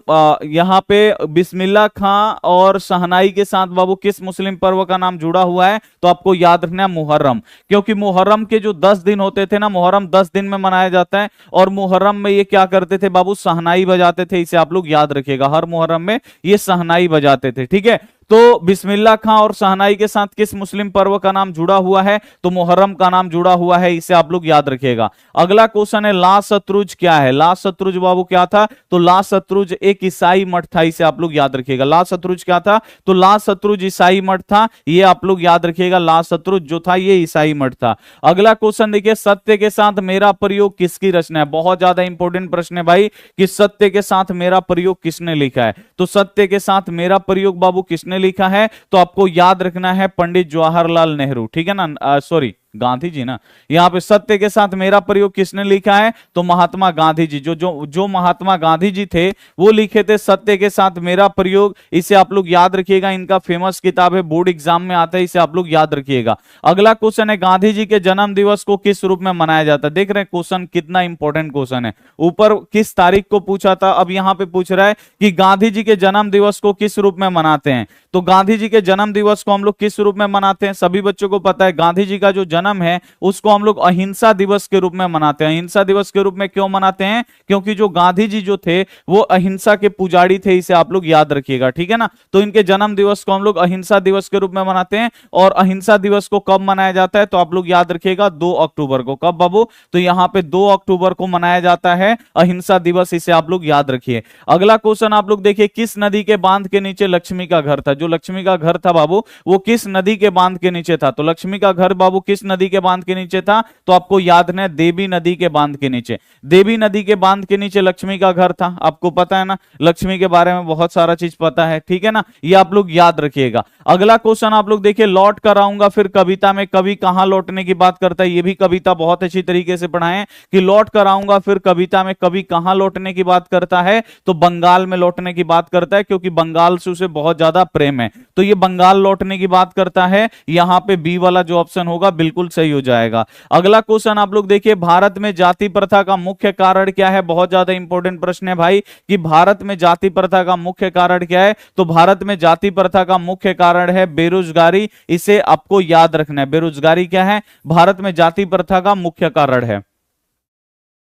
यहां पे बिस्मिल्लाह खां और शहनाई के साथ बाबू किस मुस्लिम पर्व का नाम जुड़ा हुआ है? तो आपको याद रखना है मुहर्रम, क्योंकि मुहर्रम के जो 10 दिन होते थे ना, मुहर्रम 10 दिन में मनाया जाता है। और मुहर्रम में ये क्या करते थे बाबू? शहनाई बजाते थे, इसे आप लोग याद रखिएगा। हर मुहर्रम में ये शहनाई बजाते थे, ठीक है। तो बिस्मिल्लाह खां और शहनाई के साथ किस मुस्लिम पर्व का नाम जुड़ा हुआ है? तो मुहर्रम का नाम जुड़ा हुआ है, इसे आप लोग याद रखिएगा। अगला क्वेश्चन है, ला शत्रुज क्या है? ला शत्रुज बाबू क्या था? तो ला शत्रुज एक ईसाई मठ था, इसे आप लोग याद रखिएगा। ला शत्रुज क्या था? तो ला शत्रुज ईसाई मठ था, ये आप लोग याद रखिएगा। ला शत्रुज जो था ये ईसाई मठ था। अगला क्वेश्चन देखिए, सत्य के साथ मेरा प्रयोग किसकी रचना है? बहुत ज्यादा इंपॉर्टेंट प्रश्न है भाई कि सत्य के साथ मेरा प्रयोग किसने लिखा है? तो सत्य के साथ मेरा प्रयोग बाबू किसने लिखा है? तो आपको याद रखना है पंडित जवाहरलाल नेहरू, ठीक है ना। सॉरी, गांधी जी ना। यहां पे सत्य के साथ मेरा प्रयोग किसने लिखा है? तो महात्मा गांधी जी। जो महात्मा गांधी जी थे वो लिखे थे सत्य के साथ मेरा प्रयोग, इसे आप लोग याद रखिएगा। इनका फेमस किताब है, बोर्ड एग्जाम में आता है, इसे आप लोग याद रखिएगा। अगला क्वेश्चन है, गांधी जी के जन्म दिवस को किस रूप में मनाया जाता है? देख रहे हैं क्वेश्चन कितना इंपॉर्टेंट क्वेश्चन है। ऊपर किस तारीख को पूछा था, अब यहां पे पूछ रहा है कि गांधी जी के जन्म दिवस को किस रूप में मनाते हैं। तो गांधी जी के जन्म दिवस को हम लोग किस रूप में मनाते हैं? सभी बच्चों को पता है गांधी जी का जो जन्म जन्म है उसको हम लोग अहिंसा दिवस के रूप में मनाते हैं। अहिंसा दिवस के रूप में क्यों मनाते हैं? क्योंकि जो गांधी जी जो थे वो अहिंसा के पुजारी थे, इसे आप लोग याद रखिएगा, ठीक है ना। तो इनके जन्म दिवस को हम लोग अहिंसा दिवस के रूप में मनाते हैं। और अहिंसा दिवस को कब मनाया जाता है? तो आप लोग याद रखिएगा 2 अक्टूबर को। कब बाबू? तो यहां पे 2 अक्टूबर को मनाया जाता है अहिंसा दिवस, इसे आप लोग याद रखिए। अगला क्वेश्चन आप लोग देखिए, किस नदी के बांध के नीचे लक्ष्मी का घर था? जो लक्ष्मी का घर था बाबू वो किस नदी के बांध के नीचे था? तो लक्ष्मी का घर बाबू किस नदी के बांध के नीचे था? तो आपको याद है देवी नदी के बांध के नीचे। देवी नदी के बांध के नीचे लक्ष्मी का घर था, आपको पता है ना, लक्ष्मी के बारे में बहुत सारा चीज पता है, ठीक है ना, ये आप लोग याद रखिएगा। अगला क्वेश्चन आप लोग देखिए, लौट कर आऊंगा फिर कविता में कवि कहां लौटने की बात करता है? ये भी कविता बहुत अच्छी तरीके से पढ़ाएं कि लौट कर आऊंगा फिर कविता में कवि कहां लौटने की बात करता है? तो बंगाल में लौटने की बात करता है, क्योंकि बंगाल से उसे बहुत ज्यादा प्रेम है, तो ये बंगाल लौटने की बात करता है। यहां पे बी वाला जो ऑप्शन होगा बिल्कुल सही हो जाएगा। अगला क्वेश्चन आप लोग देखिए, भारत में जाति प्रथा का मुख्य कारण क्या है? बहुत ज्यादा इंपॉर्टेंट प्रश्न है भाई कि भारत में जाति प्रथा का मुख्य कारण क्या है? तो भारत में जाति प्रथा का मुख्य कारण है बेरोजगारी, इसे आपको याद रखना है। बेरोजगारी क्या है? भारत में जाति प्रथा का मुख्य कारण है।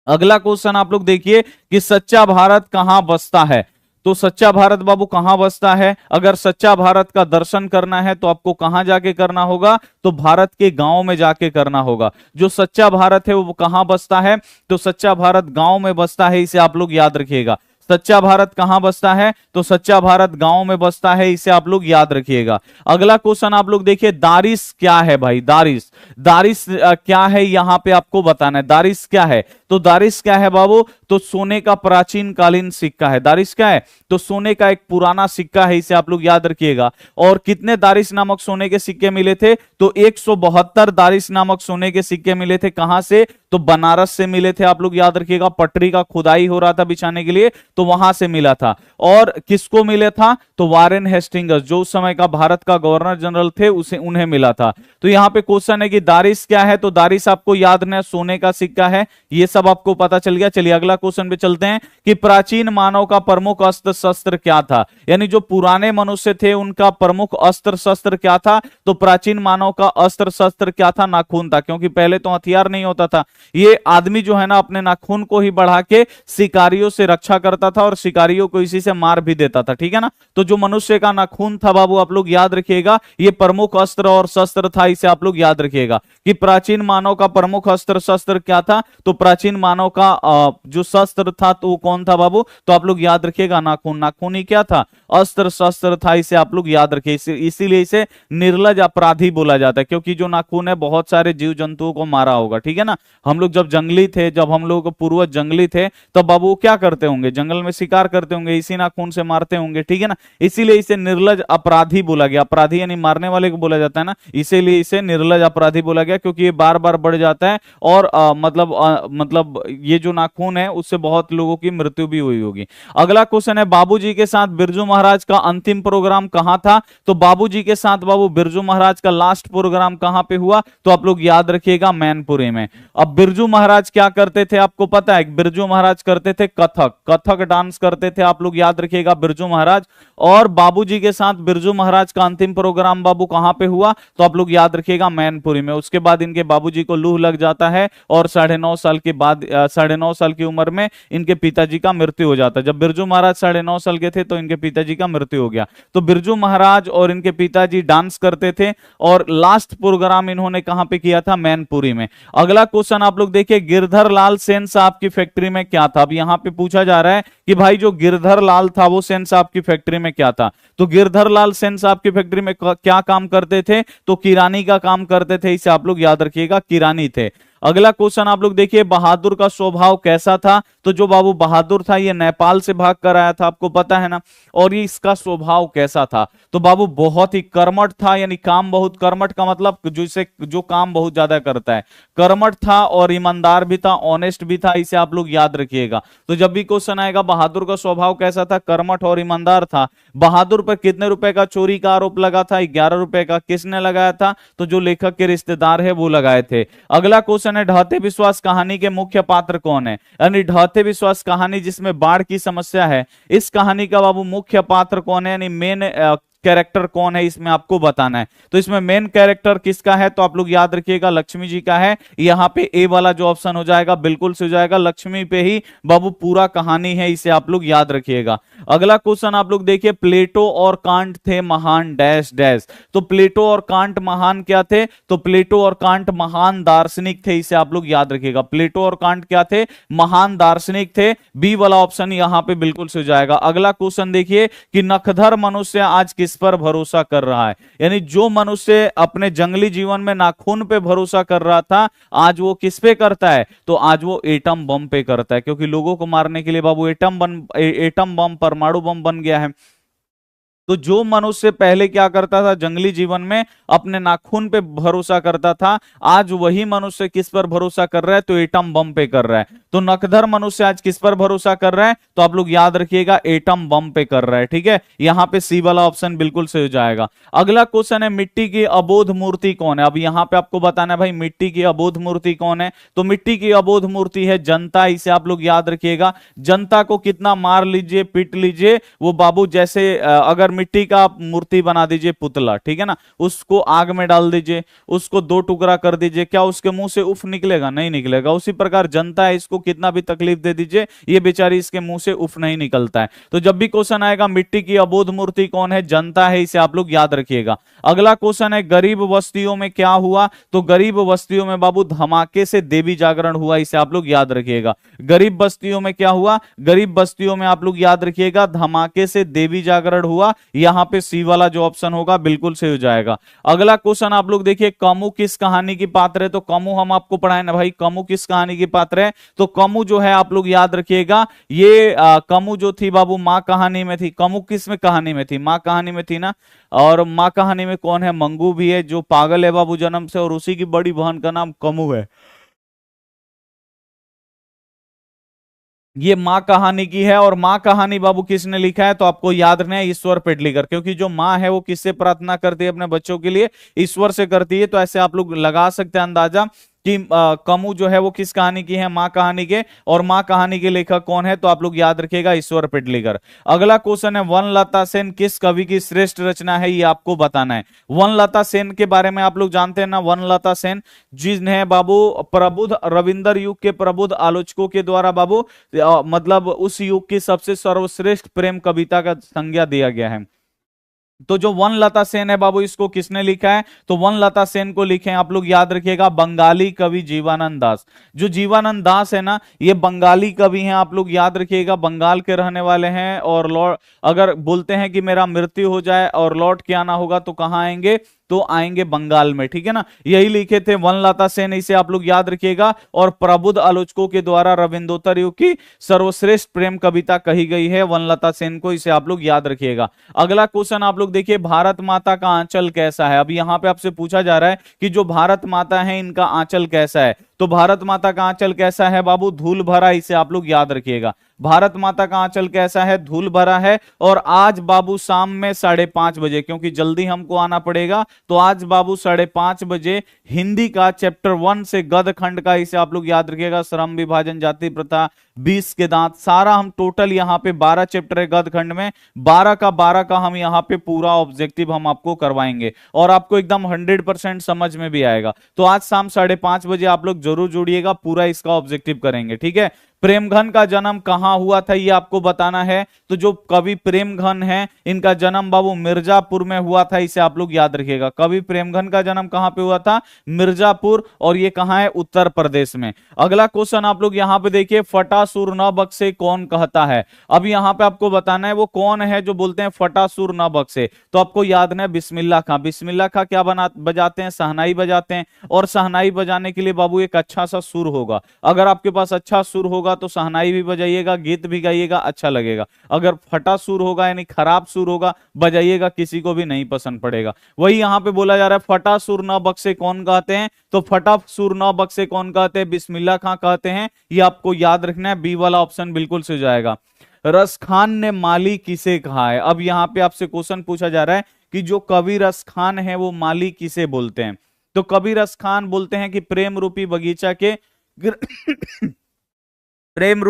अगला क्वेश्चन आप लोग देखिए कि सच्चा भारत कहां बसता है? तो सच्चा भारत बाबू कहां बसता है? अगर सच्चा भारत का दर्शन करना है तो आपको कहां जाके करना होगा? तो भारत के गांव में जाके करना होगा। जो सच्चा भारत है वो कहां बसता है? तो सच्चा भारत गांव में बसता है, इसे आप लोग याद रखिएगा। सच्चा भारत कहां बसता है? तो सच्चा भारत गांव में बसता है, इसे आप लोग याद रखिएगा। अगला क्वेश्चन आप लोग देखिए, दारिश क्या है भाई? दारिश, दारिश क्या है यहां पे आपको बताना है। दारिश क्या है? तो दारिश क्या है बाबू? तो सोने का प्राचीन कालीन सिक्का है। दारिश क्या है? तो सोने का एक पुराना सिक्का है, इसे आप लोग याद रखिएगा। और कितने दारिश नामक सोने के सिक्के मिले थे? तो 172 दारिश नामक सोने के सिक्के मिले थे। कहां से? तो बनारस से मिले थे, आप लोग याद रखिएगा। पटरी का खुदाई हो रहा था बिछाने के लिए, तो वहां से मिला था। और किसको मिला था? तो वारेन हेस्टिंग्स, जो उस समय का भारत का गवर्नर जनरल थे, उसे उन्हें मिला था। तो यहां पे क्वेश्चन है कि दारिश क्या है? तो दारिश आपको याद है सोने का सिक्का है, ये सब आपको पता चल गया। चलिए अगला क्वेश्चन पे चलते हैं कि प्राचीन मानव का प्रमुख अस्त्र शस्त्र क्या था? यानी जो पुराने मनुष्य थे उनका प्रमुख अस्त्र शस्त्र क्या था? तो प्राचीन मानव का अस्त्र शस्त्र क्या था? नाखून था, क्योंकि पहले तो हथियार नहीं होता था। ये आदमी जो है ना अपने नाखून को ही बढ़ा के शिकारियों से रक्षा करता था और शिकारियों को इसी से मार भी देता था, ठीक है ना। तो जो मनुष्य का नाखून था बाबू, आप लोग याद रखिएगा, ये प्रमुख अस्त्र और शस्त्र था, इसे आप लोग याद रखिएगा कि प्राचीन मानव का प्रमुख अस्त्र शस्त्र क्या था? तो प्राचीन मानव का जो शस्त्र था तो वो कौन था बाबू? तो आप लोग याद रखिएगा नाखून। नाखून ही क्या था? अस्त्र शस्त्र था, इसे आप लोग याद रखिए। इसीलिए इसे निर्लज अपराधी बोला जाता है, क्योंकि जो नाखून है बहुत सारे जीव जंतुओं को मारा होगा, ठीक है ना। हम लोग जब जंगली थे, जब हम लोग पूर्वज जंगली थे, तब बाबू क्या करते होंगे? जंगल में शिकार करते होंगे, इसी नाखून से मारते होंगे, ठीक है ना। इसीलिए इसे निर्लज अपराधी बोला गया। अपराधी यानी मारने वाले को बोला जाता है ना, इसीलिए इसे निर्लज अपराधी बोला गया, क्योंकि ये बार बार बढ़ जाता है और मतलब ये जो नाखून है उससे बहुत लोगों की मृत्यु भी हुई होगी। अगला क्वेश्चन है, बाबूजी के साथ बिरजू महाराज का अंतिम प्रोग्राम कहां था? तो बाबूजी के साथ बाबू बिरजू महाराज का लास्ट प्रोग्राम कहां पे हुआ? तो आप लोग याद रखिएगा मैनपुरी में। अब बिरजू महाराज क्या करते थे आपको पता है? बिरजू महाराज करते थे कथक, कथक डांस करते थे, आप लोग याद रखिएगा बिरजू महाराज। और बाबूजी के साथ बिरजू महाराज का अंतिम प्रोग्राम बाबू कहां पे हुआ? तो आप लोग याद रखिएगा मैनपुरी में। उसके बाद इनके बाबूजी को लूह लग जाता है और 9.5 साल के बाद 9.5 साल की उम्र में इनके पिताजी का मृत्यु हो जाता है। जब बिरजू महाराज 9.5 साल के थे तो इनके पिताजी का मृत्यु हो गया। तो बिरजू महाराज और इनके पिताजी डांस करते थे और लास्ट प्रोग्राम इन्होंने कहां पे किया था? मैनपुरी में। अगला क्वेश्चन आप लोग देखिए, गिरधर लाल सेन साहब की फैक्ट्री में क्या था? अब यहां पे पूछा जा रहा है कि भाई जो गिरधर लाल था वो सेन साहब की फैक्ट्री में क्या था? तो गिरधर लाल सेन साहब की फैक्ट्री में क्या काम करते थे? तो किरानी का काम करते थे, इसे आप लोग याद रखिएगा, किरानी थे। अगला क्वेश्चन आप लोग देखिए, बहादुर का स्वभाव कैसा था? तो जो बाबू बहादुर था ये नेपाल से भाग कर आया था, आपको पता है ना। और ये इसका स्वभाव कैसा था? तो बाबू बहुत ही कर्मठ था, यानी काम बहुत, कर्मठ का मतलब जो काम बहुत ज्यादा करता है, कर्मठ था और ईमानदार भी था, ऑनेस्ट भी था, इसे आप लोग याद रखिएगा। तो जब भी क्वेश्चन आएगा बहादुर का स्वभाव कैसा था, कर्मठ और ईमानदार था। बहादुर पर कितने रुपए का चोरी का आरोप लगा था? 11 रुपए का। किसने लगाया था? तो जो लेखक के रिश्तेदार है वो लगाए थे। अगला क्वेश्चन है, ढहते विश्वास कहानी के मुख्य पात्र कौन है? यानी ढहते विश्वास कहानी जिसमें बाढ़ की समस्या है, इस कहानी का बाबू मुख्य पात्र कौन है? यानी मेन कैरेक्टर कौन है इसमें आपको बताना है। तो इसमें मेन कैरेक्टर किसका है, तो आप लोग याद रखिएगा लक्ष्मी जी का है। यहाँ पे ए वाला जो ऑप्शन हो जाएगा बिल्कुल से हो जाएगा, लक्ष्मी पे ही बाबू पूरा कहानी है, इसे आप लोग याद रखिएगा। अगला क्वेश्चन आप लोग देखिए, प्लेटो और कांट थे महान डैश डैश। तो प्लेटो और कांट महान क्या थे, तो प्लेटो और कांट महान दार्शनिक थे, इसे आप लोग याद रखिएगा। प्लेटो और कांट क्या थे, महान दार्शनिक थे। बी वाला ऑप्शन यहां पे बिल्कुल से हो जाएगा। अगला क्वेश्चन देखिए कि नखधर मनुष्य आज किस पर भरोसा कर रहा है, यानी जो मनुष्य अपने जंगली जीवन में नाखून पे भरोसा कर रहा था, आज वो किस पे करता है, तो आज वो एटम बम पे करता है, क्योंकि लोगों को मारने के लिए बाबू एटम बम परमाणु बम बन गया है। तो जो मनुष्य पहले क्या करता था जंगली जीवन में, अपने नाखून पे भरोसा करता था, आज वही मनुष्य किस पर भरोसा कर रहा है, तो एटम बम पे कर रहा है। तो नकधर मनुष्य आज किस पर भरोसा कर रहा है, तो आप लोग याद रखिएगा एटम बम पे कर रहा है। ठीक है, यहां पे सी वाला ऑप्शन बिल्कुल सही हो जाएगा। अगला क्वेश्चन है मिट्टी की अबोध मूर्ति कौन है। अब यहां पे आपको बताना है भाई मिट्टी की अबोध मूर्ति कौन है, तो मिट्टी की अबोध मूर्ति है जनता, इसे आप लोग याद रखिएगा। जनता को कितना मार लीजिए पीट लीजिए, वो बाबू जैसे अगर मिट्टी का आप मूर्ति बना दीजिए पुतला, ठीक है ना, उसको आग में डाल दीजिए, उसको दो टुकड़ा कर दीजिए, क्या उसके मुंह से उफ निकलेगा, नहीं निकलेगा। उसी प्रकार जनता है, इसको कितना भी तकलीफ दे दीजिए, ये बेचारी इसके मुंह से उफ नहीं निकलता है। तो जब भी क्वेश्चन आएगा मिट्टी की अबोध मूर्ति कौन है, जनता है, इसे आप लोग याद रखिएगा। अगला क्वेश्चन है गरीब बस्तियों में क्या हुआ, तो गरीब बस्तियों में बाबू धमाके से देवी जागरण हुआ, इसे आप लोग याद रखिएगा। गरीब बस्तियों में क्या हुआ, गरीब बस्तियों में आप लोग याद रखिएगा धमाके से देवी जागरण हुआ। यहां पे सी वाला जो ऑप्शन होगा बिल्कुल सही हो जाएगा। अगला क्वेश्चन आप लोग देखिए, कमु किस कहानी की पात्र है, तो कमु हम आपको पढ़ाए ना भाई, कमु किस कहानी की पात्र है, तो कमु जो है आप लोग याद रखिएगा, ये कमु जो थी बाबू मां कहानी में थी। कमु किस में कहानी में थी, मां कहानी में थी ना। और मां कहानी में कौन है, मंगू भी है जो पागल है बाबू जन्म से, और उसी की बड़ी बहन का नाम कमु है। ये माँ कहानी की है, और माँ कहानी बाबू किसने लिखा है, तो आपको याद रखना है ईश्वर पेडलिकर, क्योंकि जो माँ है वो किससे प्रार्थना करती है अपने बच्चों के लिए, ईश्वर से करती है। तो ऐसे आप लोग लगा सकते हैं अंदाजा कि कमु जो है वो किस कहानी की है, माँ कहानी के, और माँ कहानी के लेखक कौन है, तो आप लोग याद रखिएगा ईश्वर पेडलिकर। अगला क्वेश्चन है वनलता सेन किस कवि की श्रेष्ठ रचना है, ये आपको बताना है। वनलता सेन के बारे में आप लोग जानते हैं ना, वनलता सेन जिन्हें बाबू प्रबुद्ध रविंदर युग के प्रबुद्ध आलोचकों के द्वारा बाबू मतलब उस युग की सबसे सर्वश्रेष्ठ प्रेम कविता का संज्ञा दिया गया है। तो जो वनलता सेन है बाबू, इसको किसने लिखा है, तो वनलता सेन को लिखे हैं आप लोग याद रखिएगा बंगाली कवि जीवानंद दास। जो जीवानंद दास है ना, ये बंगाली कवि हैं, आप लोग याद रखिएगा, बंगाल के रहने वाले हैं। और लौट अगर बोलते हैं कि मेरा मृत्यु हो जाए और लौट के आना होगा तो कहाँ आएंगे, तो आएंगे बंगाल में, ठीक है ना। यही लिखे थे वनलता सेन, इसे आप लोग याद रखिएगा। और प्रबुद्ध आलोचकों के द्वारा रविंद्रोत्तर युग की सर्वश्रेष्ठ प्रेम कविता कही गई है वनलता सेन को, इसे आप लोग याद रखिएगा। अगला क्वेश्चन आप लोग देखिए, भारत माता का आंचल कैसा है। अब यहां पे आपसे पूछा जा रहा है कि जो भारत माता है इनका आंचल कैसा है, तो भारत माता का आंचल कैसा है बाबू, धूल भरा, इसे आप लोग याद रखिएगा। भारत माता का आंचल कैसा है, धूल भरा है। और आज बाबू शाम में 5:30 बजे, क्योंकि जल्दी हमको आना पड़ेगा, तो आज बाबू 5:30 बजे हिंदी का चैप्टर 1 से गद खंड का, इसे आप लोग याद रखिएगा, श्रम विभाजन जाति प्रथा 20 के दांत, सारा हम टोटल यहाँ पे 12 चैप्टर है गद खंड में, 12 का हम यहाँ पे पूरा ऑब्जेक्टिव हम आपको करवाएंगे, और आपको एकदम 100% समझ में भी आएगा। तो आज शाम 5:30 बजे आप लोग जरूर जुड़िएगा, पूरा इसका ऑब्जेक्टिव करेंगे, ठीक है। प्रेमघन का जन्म कहां हुआ था, ये आपको बताना है। तो जो कवि प्रेमघन है, इनका जन्म बाबू मिर्जापुर में हुआ था, इसे आप लोग याद रखिएगा। कवि प्रेमघन का जन्म कहां पे हुआ था, मिर्जापुर, और ये कहां है, उत्तर प्रदेश में। अगला क्वेश्चन आप लोग यहां पे देखिए, फटासुर न बख्शे कौन कहता है। अब यहां पे आपको बताना है वो कौन है जो बोलते हैं फटासुर न बख्शे, तो आपको याद है बिस्मिल्लाह खां। बिस्मिल्लाह खां क्या बजाते हैं, सहनाई बजाते हैं, और सहनाई बजाने के लिए बाबू एक अच्छा सा सुर होगा। अगर आपके पास अच्छा सुर होगा तो सहनाई भी बजाइएगा, गीत भी गाइएगा, अच्छा लगेगा। अगर फटा सुर होगा यानी खराब सुर होगा, बजाइएगा, किसी को भी नहीं पसंद पड़ेगा। वही यहां पे बोला जा रहा है, फटा सुर न बख्शे कौन कहते हैं, तो फटा सुर न बख्शे कौन कहते हैं, बिस्मिल्लाह खां कहते हैं। ये आपको याद रखना है, बी वाला ऑप्शन बिल्कुल से जाएगा। रसखान ने माली किसे कहा है। अब यहां पे आपसे क्वेश्चन पूछा जा रहा है कि जो कवि रसखान है वो माली किसे बोलते हैं, तो कवि रसखान बोलते हैं कि प्रेम रूपी बगीचा के प्रेम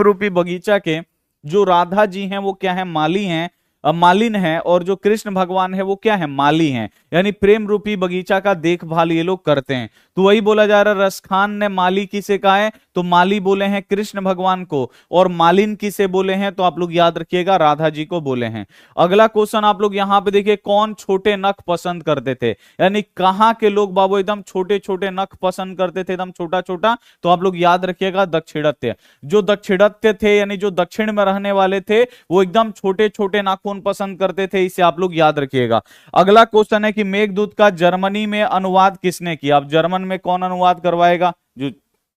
रूपी बगीचा के जो राधा जी हैं वो क्या है, माली हैं। मालिन है, और जो कृष्ण भगवान है वो क्या है, माली हैं। यानी प्रेम रूपी बगीचा का देखभाल ये लोग करते हैं। तो वही बोला जा रहा है, रसखान ने माली किसे कहा है, तो माली बोले हैं कृष्ण भगवान को, और मालिन किसे बोले हैं, तो आप लोग याद रखिएगा राधा जी को बोले हैं। अगला क्वेश्चन आप लोग यहां पे देखिए, कौन छोटे नख पसंद करते थे, यानी कहां के लोग बाबू एकदम छोटे छोटे नख पसंद करते थे, एकदम छोटा छोटा, तो आप लोग याद रखिएगा दक्षिणात्य। जो दक्षिणात्य थे यानी जो दक्षिण में रहने वाले थे, वो एकदम छोटे छोटे नाखून पसंद करते थे, इसे आप लोग याद रखिएगा। अगला क्वेश्चन है कि मेघदूत का जर्मनी में अनुवाद किसने किया। अब जर्मन में कौन अनुवाद करवाएगा, जो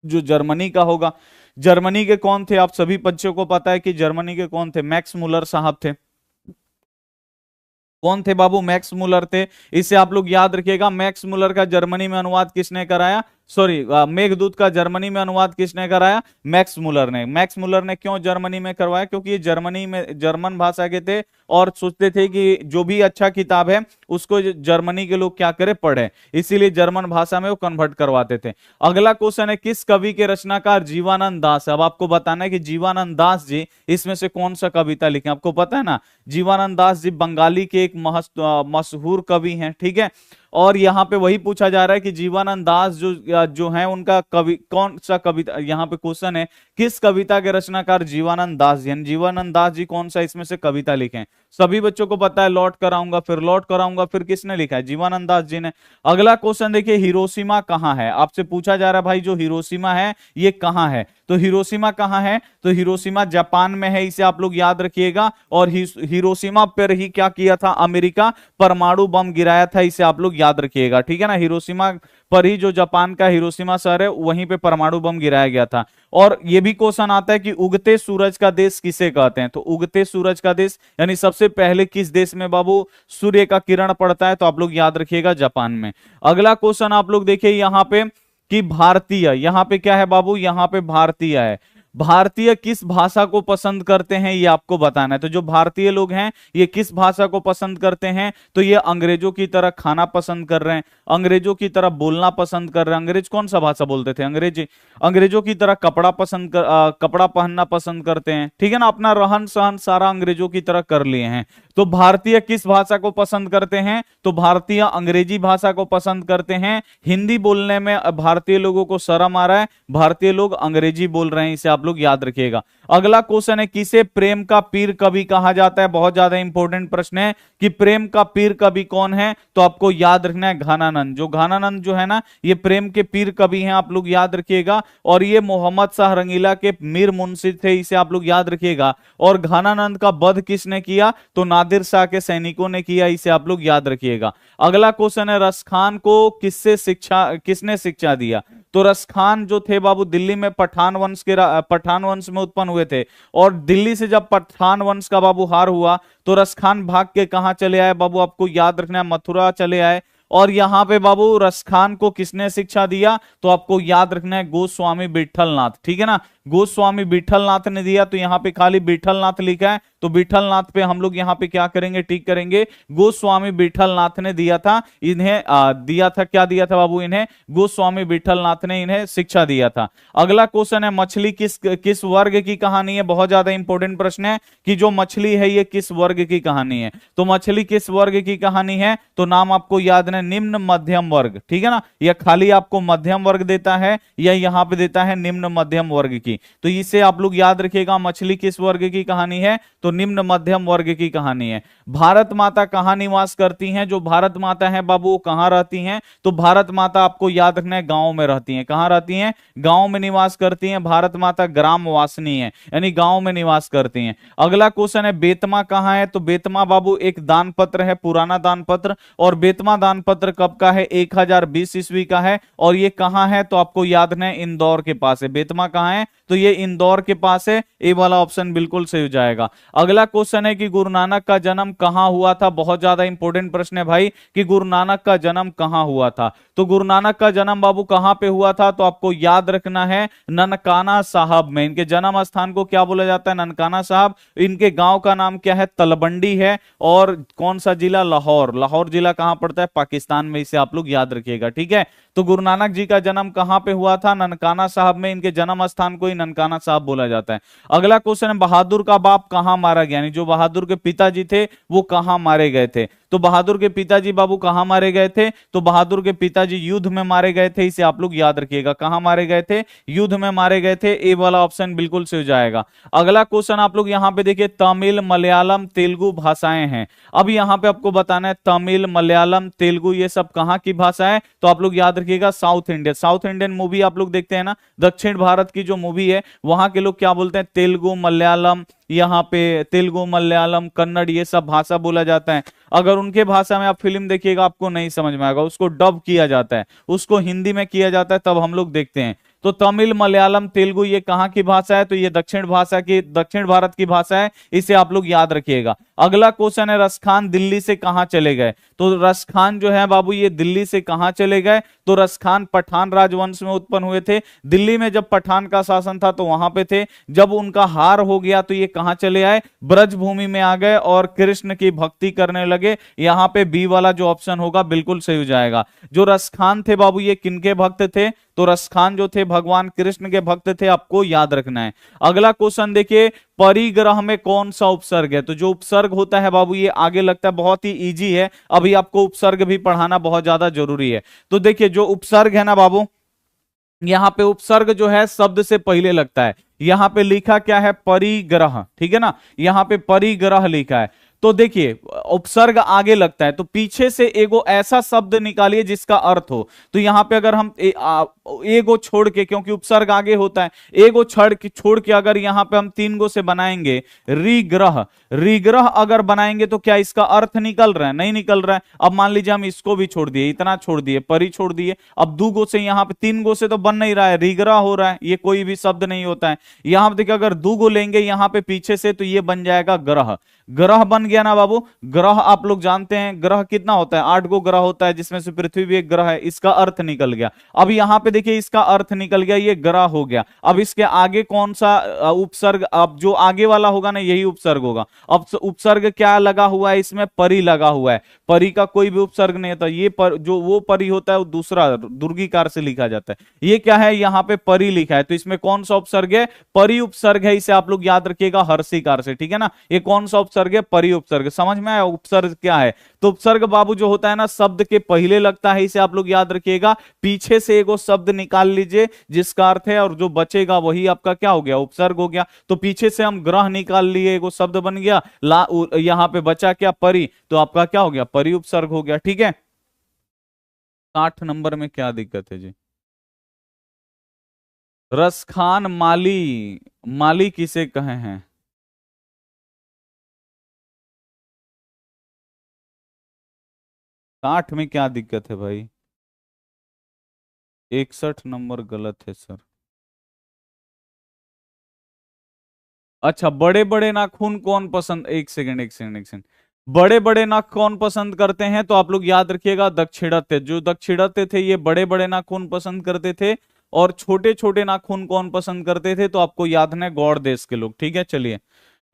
जो जर्मनी का होगा। जर्मनी के कौन थे, आप सभी बच्चों को पता है कि जर्मनी के कौन थे, मैक्स मुलर साहब थे। कौन थे बाबू, मैक्स मुलर थे। इसे आप लोग याद रखिएगा। मैक्स मुलर का जर्मनी में अनुवाद किसने कराया, सॉरी, मेघदूत का जर्मनी में अनुवाद किसने कराया, मैक्स मुलर ने। मैक्स मुलर ने क्यों जर्मनी में करवाया, क्योंकि ये जर्मनी में जर्मन भाषा के थे, और सोचते थे कि जो भी अच्छा किताब है उसको जर्मनी के लोग क्या करें, पढ़े, इसीलिए जर्मन भाषा में वो कन्वर्ट करवाते थे। अगला क्वेश्चन है, किस कवि के रचनाकार जीवानंद दास। अब आपको बताना है कि जीवानंद दास जी इसमें से कौन सा कविता लिखे। आपको पता है ना, जीवानंद दास जी बंगाली के एक मशहूर कवि हैं, ठीक है। और यहाँ पे वही पूछा जा रहा है कि जीवानंद दास जो जो है उनका कवि कौन सा कविता, यहाँ पे क्वेश्चन है किस कविता के रचनाकार जीवानंद दास जी, जीवानंद दास जी कौन सा इसमें से कविता लिखे। सभी बच्चों को पता है, लौट कर आऊंगा फिर लौट कर आऊंगा, फिर किसने लिखा है, जीवानंद दास जी ने। अगला क्वेश्चन देखिए, हिरोशिमा कहाँ है। आपसे पूछा जा रहा है भाई जो हिरोशिमा है ये कहाँ है, तो हिरोशिमा कहाँ है, तो हिरोशिमा जापान में है, इसे आप लोग याद रखिएगा। और हिरोशिमा पर ही क्या किया था, अमेरिका परमाणु बम गिराया था, इसे आप लोग याद रखिएगा, ठीक है ना। हिरोशिमा पर ही, जो जापान का हिरोशिमा शहर है, वहीं पे परमाणु बम गिराया गया था। और ये भी क्वेश्चन आता है कि उगते सूरज का देश किसे कहते हैं, तो उगते सूरज का देश यानी सबसे पहले किस देश में बाबू सूर्य का किरण पड़ता है, तो आप लोग याद रखिएगा जापान में। अगला क्वेश्चन आप लोग देखिए यहां पे कि भारतीय, यहां पे क्या है बाबू, यहां पे भारतीय है। भारतीय किस भाषा को पसंद करते हैं ये आपको बताना है। तो जो भारतीय लोग हैं ये किस भाषा को पसंद करते हैं, तो ये अंग्रेजों की तरह खाना पसंद कर रहे हैं, अंग्रेजों की तरह बोलना पसंद कर रहे हैं। अंग्रेज कौन सा भाषा बोलते थे, अंग्रेजी। अंग्रेजों की तरह कपड़ा पहनना पसंद करते हैं, ठीक है ना। अपना रहन सहन सारा अंग्रेजों की तरह कर लिए हैं। तो भारतीय किस भाषा को पसंद करते हैं, तो भारतीय अंग्रेजी भाषा को पसंद करते हैं। हिंदी बोलने में भारतीय लोगों को शर्म आ रहा है, भारतीय लोग अंग्रेजी बोल रहे हैं, इसे आप लोग याद रखिएगा। अगला क्वेश्चन है, किसे प्रेम का पीर कवि कहा जाता है। बहुत ज्यादा इंपॉर्टेंट प्रश्न है कि प्रेम का पीर कवि कौन है, तो आपको याद रखना है घनानंद। जो घनानंद जो है ना, ये प्रेम के पीर कवि हैं, आप लोग याद रखिएगा। और ये मोहम्मद शाह रंगीला के मीर मुंशी थे, इसे आप लोग याद रखिएगा। और घनानंद का वध किसने किया, तो नादिर शाह के सैनिकों ने किया, इसे आप लोग याद रखिएगा। अगला क्वेश्चन है, रसखान को किसने शिक्षा दिया। तो रसखान जो थे बाबू दिल्ली में पठान वंश में उत्पन्न हुए थे। और दिल्ली से जब पठान वंश का बाबू हार हुआ तो रसखान भाग के कहां चले आए बाबू, आपको याद रखना है मथुरा चले आए। और यहां पे बाबू रसखान को किसने शिक्षा दिया, तो आपको याद रखना है गोस्वामी विठलनाथ, ठीक है ना। गोस्वामी विठलनाथ ने दिया, तो यहां पे खाली विठलनाथ लिखा है, तो विठलनाथ पे हम लोग यहां पे क्या करेंगे, टिक करेंगे। गोस्वामी विठलनाथ ने दिया था इन्हें, दिया था, क्या दिया था बाबू इन्हें, गोस्वामी विठलनाथ ने इन्हें शिक्षा दिया था। अगला क्वेश्चन है, मछली किस किस वर्ग की कहानी है। बहुत ज्यादा इंपॉर्टेंट प्रश्न है कि जो मछली है ये किस वर्ग की कहानी है। तो मछली किस वर्ग की कहानी है, तो नाम आपको याद है, निम्न मध्यम वर्ग, ठीक है ना। यह खाली आपको मध्यम वर्ग देता है या यहां पे देता है निम्न मध्यम वर्ग की, तो इसे आप लोग याद रखिएगा। मछली किस वर्ग की कहानी है, तो निम्न मध्यम वर्ग की कहानी है। भारत माता कहां निवास करती हैं, जो भारत माता है बाबू वो कहां रहती हैं, तो भारत माता आपको याद रखना है गांव में रहती हैं। कहां रहती हैं, गांव में निवास करती हैं। भारत माता ग्राम वासिनी है, यानी गांव में निवास करती हैं। अगला क्वेश्चन है, बेतमा कहां है, तो बेतमा बाबू एक दान पत्र है, पुराना दान पत्र। और बेतमा दान पत्र कब का है, 1020 ईस्वी का है। और ये कहां है, तो आपको याद रखना है इंदौर के पास है। बेतमा कहां है, तो ये इंदौर के पास है। ए वाला ऑप्शन बिल्कुल सही हो जाएगा। अगला क्वेश्चन है कि गुरु नानक का जन्म कहां हुआ था। बहुत ज्यादा इंपॉर्टेंट प्रश्न है भाई कि गुरु नानक का जन्म कहां हुआ था। तो गुरु नानक का जन्म बाबू कहां पे हुआ था, तो आपको याद रखना है ननकाना साहब में। इनके जन्म स्थान को क्या बोला जाता है, ननकाना साहब। इनके गांव का नाम क्या है, तलबंडी है। और कौन सा जिला, लाहौर। लाहौर जिला कहां पड़ता है, पाकिस्तान पाकिस्तान में, इसे आप लोग याद रखिएगा, ठीक है। तो गुरु नानक जी का जन्म कहां पे हुआ था? ननकाना साहब में। इनके जन्म स्थान को ही ननकाना साहब बोला जाता है। अगला क्वेश्चन है, बहादुर का बाप कहां मारा गया, यानी जो बहादुर के पिताजी थे वो कहां मारे गए थे? तो बहादुर के पिताजी बाबू कहां मारे गए थे? तो बहादुर के पिताजी युद्ध में मारे गए थे, इसे आप लोग याद रखिएगा। कहां मारे गए थे? युद्ध में मारे गए थे। ए वाला ऑप्शन बिल्कुल सही हो जाएगा। अगला क्वेश्चन आप लोग यहां पे देखिए, तमिल मलयालम तेलुगु भाषाएं हैं। अब यहां पे आपको बताना है तमिल मलयालम तेलुगु ये सब कहां की भाषा है? तो आप लोग याद रखिएगा south Indian. South Indian movie आप लोग देखते हैं ना, दक्षिण भारत की जो मूवी है वहां के लोग क्या बोलते हैं? तेलुगु मलयालम, यहाँ पे तेलुगु मलयालम कन्नड़ ये सब भाषा बोला जाता है। अगर उनके भाषा में आप फिल्म देखिएगा आपको नहीं समझ में आएगा, उसको डब किया जाता है, उसको हिंदी में किया जाता है, तब हम लोग देखते हैं। तो तमिल मलयालम तेलुगु ये कहाँ की भाषा है? तो ये दक्षिण भारत की भाषा है, इसे आप लोग याद रखिएगा। अगला क्वेश्चन है, रसखान दिल्ली से कहां चले गए? तो रसखान जो है बाबू ये दिल्ली से कहां चले गए? तो रसखान पठान राजवंश में उत्पन्न हुए थे। दिल्ली में जब पठान का शासन था तो वहां पे थे। जब उनका हार हो गया तो ये कहां चले आए? ब्रजभूमि में आ गए और कृष्ण की भक्ति करने लगे। यहां पे बी वाला जो ऑप्शन होगा बिल्कुल सही हो जाएगा। जो रसखान थे बाबू ये किनके भक्त थे? तो रसखान जो थे भगवान कृष्ण के भक्त थे, आपको याद रखना है। अगला क्वेश्चन देखिए, परिग्रह में कौन सा उपसर्ग है? तो जो उपसर्ग होता है बाबू ये आगे लगता है बहुत ही इजी है, अभी आपको उपसर्ग भी पढ़ाना बहुत ज्यादा जरूरी है। तो देखिए जो उपसर्ग है ना बाबू, यहां पे उपसर्ग जो है शब्द से पहले लगता है। यहां पे लिखा क्या है? परिग्रह, ठीक है ना, यहां पे परिग्रह लिखा है। तो देखिए उपसर्ग आगे लगता है तो पीछे से एगो ऐसा शब्द निकालिए जिसका अर्थ हो। तो यहां पे अगर हम एगो छोड़ के, क्योंकि उपसर्ग आगे होता है, एगो छोड़ के अगर यहां पे हम तीन गो से बनाएंगे, रिग्रह, रिग्रह अगर बनाएंगे तो क्या इसका अर्थ निकल रहा है? नहीं निकल रहा है। अब मान लीजिए हम इसको भी छोड़ दिए, इतना छोड़ दिए, परी छोड़ दिए, अब दो गो से यहां पे तीन गो से तो बन नहीं रहा है, रिग्रह हो रहा है, ये कोई भी शब्द नहीं होता है। यहां पे देखिए अगर दो गो लेंगे यहां पे पीछे से तो ये बन जाएगा ग्रह। ग्रह बन गया ना बाबू। ग्रह आप लोग जानते हैं ग्रह कितना होता है? 8 गो ग्रह होता है, जिसमें से पृथ्वी भी एक ग्रह है, इसका अर्थ निकल गया। अब यहां पे देखिए इसका अर्थ निकल गया, ये ग्रह हो गया। अब इसके आगे कौन सा उपसर्ग? अब जो आगे वाला होगा ना यही उपसर्ग होगा। अब उपसर्ग क्या लगा हुआ है इसमें? परी लगा हुआ है। परी का कोई भी उपसर्ग नहीं होता, ये जो वो परी होता है वो दूसरा दुर्गीकार से लिखा जाता है। ये क्या है? यहाँ पे परी लिखा है, तो इसमें कौन सा उपसर्ग है? परी उपसर्ग है, इसे आप लोग याद रखिएगा हर्षिकार से, ठीक है ना। ये कौन सा उपसर्ग है? परी उपसर्ग। समझ में आया उपसर्ग क्या है? तो उपसर्ग बाबू जो होता है ना शब्द के पहले लगता है, इसे आप लोग याद रखिएगा। पीछे से एगो शब्द निकाल लीजिए जिसका अर्थ है, और जो बचेगा वही आपका क्या हो गया? उपसर्ग हो गया। तो पीछे से हम ग्रह निकाल लिए, एगो शब्द बन गया, यहां पे बचा क्या? परी, तो आपका क्या हो गया? परी उपसर्ग हो गया, ठीक है। 60 नंबर में क्या दिक्कत है जी? रसखान माली, माली किसे कहे हैं? 60 में क्या दिक्कत है भाई? 61 नंबर गलत है सर। अच्छा, बड़े बड़े नाखून कौन पसंद, एक सेकंड एक सेकंड एक सेकंड, बड़े बड़े नाक कौन पसंद करते हैं? तो आप लोग याद रखिएगा दक्षिणात्य। जो दक्षिणात्य थे ये बड़े बड़े नाखून पसंद करते थे, और छोटे छोटे नाखून कौन पसंद करते थे? तो आपको याद है गौड़ देश के लोग, ठीक है। चलिए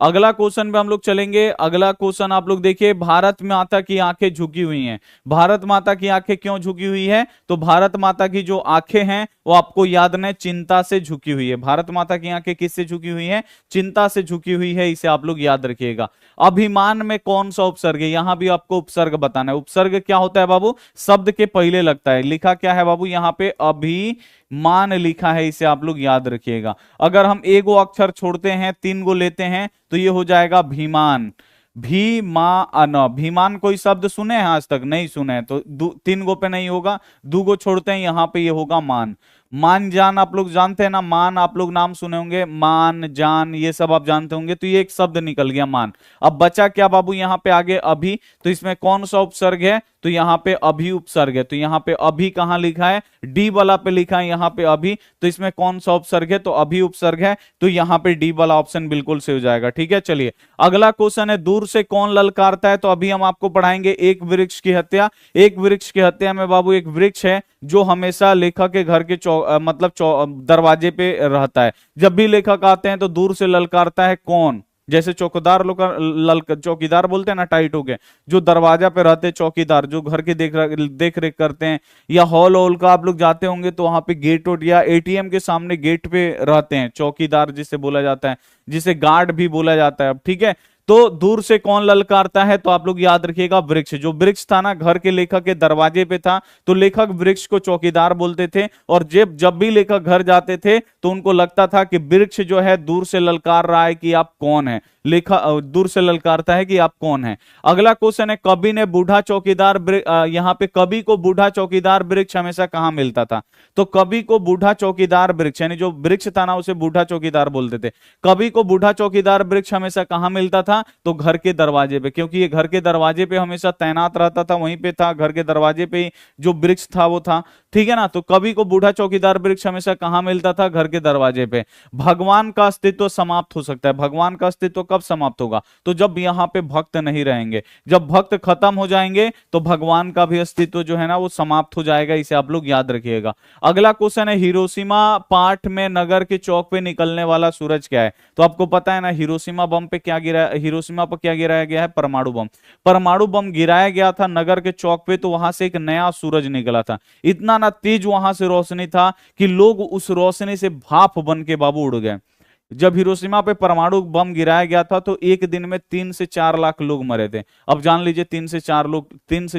अगला क्वेश्चन पे हम लोग चलेंगे। अगला क्वेश्चन आप लोग देखिए, भारत माता की आंखें झुकी हुई हैं। भारत माता की आंखें क्यों झुकी हुई है? तो भारत माता की जो आंखें हैं वो आपको याद है चिंता से झुकी हुई है। भारत माता की आंखें किससे झुकी हुई हैं? चिंता से झुकी हुई है, इसे आप लोग याद रखिएगा। अभिमान में कौन सा उपसर्ग है? यहां भी आपको उपसर्ग बताना है। उपसर्ग क्या होता है बाबू? शब्द के पहले लगता है। लिखा क्या है बाबू? यहां पे अभिमान लिखा है, इसे आप लोग याद रखिएगा। अगर हम एगो अक्षर छोड़ते हैं तीन गो लेते हैं तो ये हो जाएगा भीमान। भीमान, भीमान कोई शब्द सुने हैं आज तक? नहीं सुने हैं, तो तीन गो पे नहीं होगा, दो गो छोड़ते हैं यहां पे ये होगा मान। मान जान आप लोग जानते हैं ना, मान आप लोग नाम सुने होंगे, मान जान ये सब आप जानते होंगे, तो ये एक शब्द निकल गया मान। अब बचा क्या बाबू? यहां पे आगे अभी, तो इसमें कौन सा उपसर्ग है? तो यहां पे अभी उपसर्ग है। तो यहां पे अभी कहां लिखा है? डी वाला पे लिखा है यहां पे अभी, तो इसमें कौन सा उपसर्ग है? तो अभी उपसर्ग है, तो यहां पे डी वाला ऑप्शन बिल्कुल सही हो जाएगा, ठीक है। चलिए अगला क्वेश्चन है, दूर से कौन ललकारता है? तो अभी हम आपको पढ़ाएंगे एक वृक्ष की हत्या। एक वृक्ष की हत्या में बाबू एक वृक्ष है जो हमेशा लेखक के घर के दरवाजे पे रहता है। जब भी लेखक आते हैं तो दूर से ललकारता है कौन? जैसे चौकीदार लोग चौकीदार बोलते हैं ना, टाइट हो गए, जो दरवाजा पे रहते हैं चौकीदार, जो घर की देख रेख करते हैं, या हॉल हॉल का आप लोग जाते होंगे तो वहां पे गेट वोट या एटीएम के सामने गेट पे रहते हैं चौकीदार, जिसे बोला जाता है, जिसे गार्ड भी बोला जाता है। अब ठीक है, तो दूर से कौन ललकारता है, तो आप लोग याद रखिएगा वृक्ष। जो वृक्ष था ना घर के लेखक के दरवाजे पे था, तो लेखक वृक्ष को चौकीदार बोलते थे, और जब जब भी लेखक घर जाते थे तो उनको लगता था कि वृक्ष जो है दूर से ललकार रहा है कि आप कौन है, लेखक दूर से ललकारता है कि आप कौन है। अगला क्वेश्चन है, कवि ने बूढ़ा चौकीदार यहाँ पे कवि को बूढ़ा चौकीदार वृक्ष हमेशा कहाँ मिलता था, तो कवि को बूढ़ा चौकीदार वृक्ष, यानी जो वृक्ष था ना उसे बूढ़ा चौकीदार बोलते थे, कवि को बूढ़ा चौकीदार वृक्ष हमेशा कहाँ मिलता था, तो घर के दरवाजे पे, क्योंकि ये घर के दरवाजे पे हमेशा तैनात रहता था, वहीं पे था, घर के दरवाजे पे ही जो वृक्ष था वो था। ठीक है ना, तो कवि को बूढ़ा चौकीदार वृक्ष हमेशा कहाँ मिलता था, घर के दरवाजे पे। भगवान का अस्तित्व समाप्त हो सकता है, भगवान का अस्तित्व कब समाप्त होगा, तो जब यहाँ पे भक्त नहीं रहेंगे, जब भक्त खत्म हो जाएंगे तो भगवान का भी अस्तित्व जो है ना वो समाप्त हो जाएगा, इसे आप लोग याद रखिएगा। अगला क्वेश्चन है, हिरोशिमा पाठ में नगर के चौक पे निकलने वाला सूरज क्या है, तो आपको पता है ना हिरोशिमा बम पे क्या गिरा, हिरोशिमा पर क्या गिराया गया है, परमाणु बम। परमाणु बम गिराया गया था नगर के चौक पे, तो वहां से एक नया सूरज निकला था, इतना ना तेज वहां से रोशनी था कि लोग उस रोशनी से भाप बन के बाबू उड़ गए। जब हिरोशिमा पे परमाणु बम गिराया गया था तो एक दिन में 3 से 4 लाख लोग मरे थे। अब जान लीजिए 3 से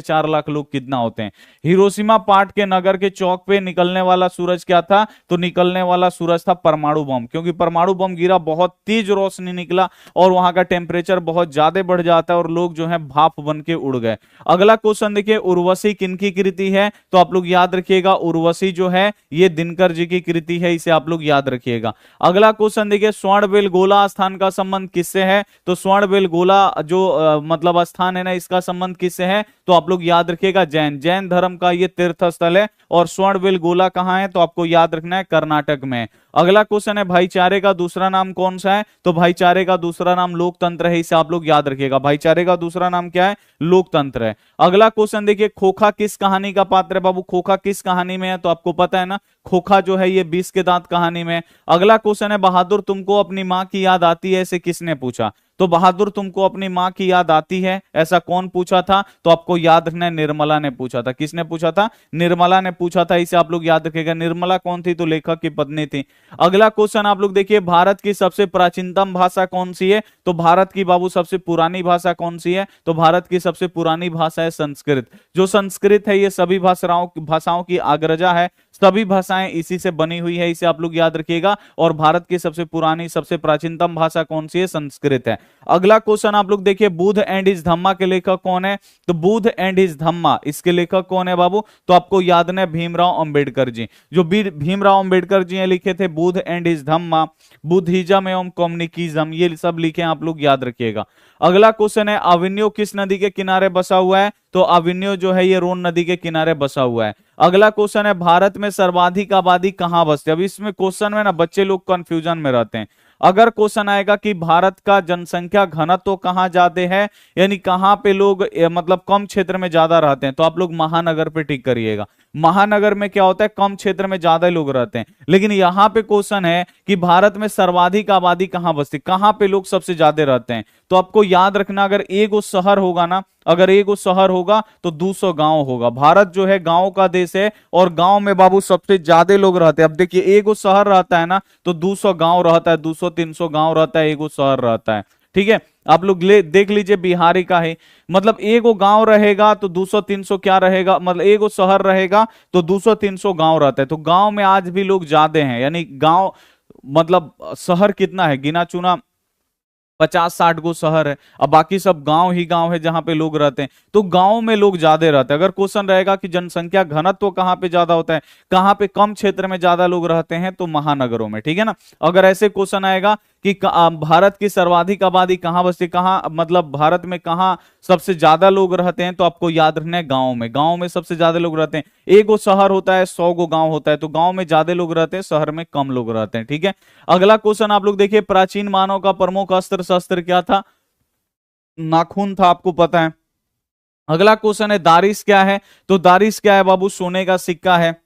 4 लाख लोग कितना होते हैं। हिरोशिमा पाट के नगर के चौक पे निकलने वाला सूरज क्या था, तो निकलने वाला सूरज था परमाणु बम, क्योंकि परमाणु बम गिरा, बहुत तेज रोशनी निकला और वहां का टेम्परेचर बहुत ज्यादा बढ़ जाता है और लोग जो है भाप बन के उड़ गए। अगला क्वेश्चन देखिए, उर्वशी किनकी कृति है, तो आप लोग याद रखिएगा उर्वशी जो है ये दिनकर जी की कृति है, इसे आप लोग याद रखिएगा। अगला क्वेश्चन देखिए, स्वर्णबेलगोला स्थान का संबंध किससे है, तो स्वर्णबेलगोला जो मतलब स्थान है ना, इसका संबंध किससे है, तो आप लोग याद रखिएगा जैन धर्म का ये तीर्थ स्थल है। और स्वर्णबेलगोला कहां है, तो आपको याद रखना है कर्नाटक में। अगला क्वेश्चन है, भाईचारे का दूसरा नाम कौन सा है, तो भाईचारे का दूसरा नाम लोकतंत्र है, इसे आप लोग याद रखिएगा, भाईचारे का दूसरा नाम क्या है, लोकतंत्र है। अगला क्वेश्चन देखिए, खोखा किस कहानी का पात्र है बाबू, खोखा किस कहानी में है, तो आपको पता है ना खोखा जो है ये 20 के दांत कहानी में। अगला क्वेश्चन है, बहादुर तुमको अपनी मां की याद आती है, इसे किसने पूछा, तो बहादुर तुमको अपनी मां की याद आती है ऐसा कौन पूछा था, तो आपको याद रखना है निर्मला ने पूछा था। किसने पूछा था, निर्मला ने पूछा था, इसे आप लोग याद रखिएगा। निर्मला कौन थी, तो लेखक की पत्नी थी। अगला क्वेश्चन आप लोग देखिए, भारत की सबसे प्राचीनतम भाषा कौन सी है, तो भारत की बाबू सबसे पुरानी भाषा कौन सी है, तो भारत की सबसे पुरानी भाषा है संस्कृत। जो संस्कृत है ये सभी भाषाओं की अग्रजा है, सभी भाषाएं इसी से बनी हुई है, इसे आप लोग याद रखिएगा। और भारत की सबसे पुरानी सबसे प्राचीनतम भाषा कौन सी है, संस्कृत है। अगला क्वेश्चन आप लोग देखिए, बुद्ध एंड हिज धम्मा के लेखक कौन है, तो बुद्ध एंड हिज धम्मा इसके लेखक कौन है बाबू, तो आपको याद है भीमराव अंबेडकर जी। जो भीमराव अंबेडकर जी ने लिखे थे Buddha and his Dhamma, Buddhism एवं कम्युनिज्म, ये सब लिखे आप लोग याद रखिएगा। अगला क्वेश्चन है, अविन्यो किस नदी के किनारे बसा हुआ है, तो अविन्यो जो है ये रोन नदी के किनारे बसा हुआ है। अगला क्वेश्चन है, भारत में सर्वाधिक आबादी कहां बसती है। अब इसमें क्वेश्चन में ना बच्चे लोग कंफ्यूजन में रहते हैं। अगर क्वेश्चन आएगा कि भारत का जनसंख्या घनत्व तो कहां ज्यादा है, यानी कहां पे लोग मतलब कम क्षेत्र में ज्यादा रहते हैं, तो आप लोग महानगर पे टिक करिएगा। महानगर में क्या होता है, कम क्षेत्र में ज्यादा लोग रहते हैं। लेकिन यहां पे क्वेश्चन है कि भारत में सर्वाधिक आबादी कहां बसती, कहां पे लोग सबसे ज्यादा रहते हैं, तो आपको याद रखना अगर एक शहर होगा ना, अगर एक शहर होगा तो 200 गांव होगा। भारत जो है गांव का देश है और गांव में बाबू सबसे ज्यादा लोग रहते हैं। अब देखिए एक शहर रहता है ना तो 200 गांव रहता है, 200-300 गांव रहता है, एक शहर रहता है। ठीक है, आप लोग देख लीजिए बिहारी का है, मतलब एक गांव रहेगा तो 200-300 क्या रहेगा, मतलब एक शहर रहेगा तो 200-300 गांव रहता है। तो गांव में आज भी लोग ज्यादा हैं, यानी गांव मतलब शहर कितना है गिना चुना 50-60 गो शहर है, अब बाकी सब गांव ही गांव है जहां पे लोग रहते हैं। तो गांव में लोग ज्यादा रहते हैं। अगर क्वेश्चन रहेगा कि जनसंख्या घनत्व तो कहां पे ज्यादा होता है, कहां पे कम क्षेत्र में ज्यादा लोग रहते हैं, तो महानगरों में। ठीक है ना, अगर ऐसे क्वेश्चन आएगा कि भारत की सर्वाधिक आबादी कहां बसती, कहां मतलब भारत में कहां सबसे ज्यादा लोग रहते हैं, तो आपको याद रखना है गांव में। गांव में सबसे ज्यादा लोग रहते हैं। एक गो शहर होता है 100 गो गांव होता है, तो गांव में ज्यादा लोग रहते हैं, शहर में कम लोग रहते हैं। ठीक है, अगला क्वेश्चन आप लोग देखिए, प्राचीन मानव का प्रमुख अस्त्र शस्त्र क्या था, नाखून था, आपको पता है। अगला क्वेश्चन है, दारिश क्या है, तो दारिश क्या है बाबू, सोने का सिक्का है।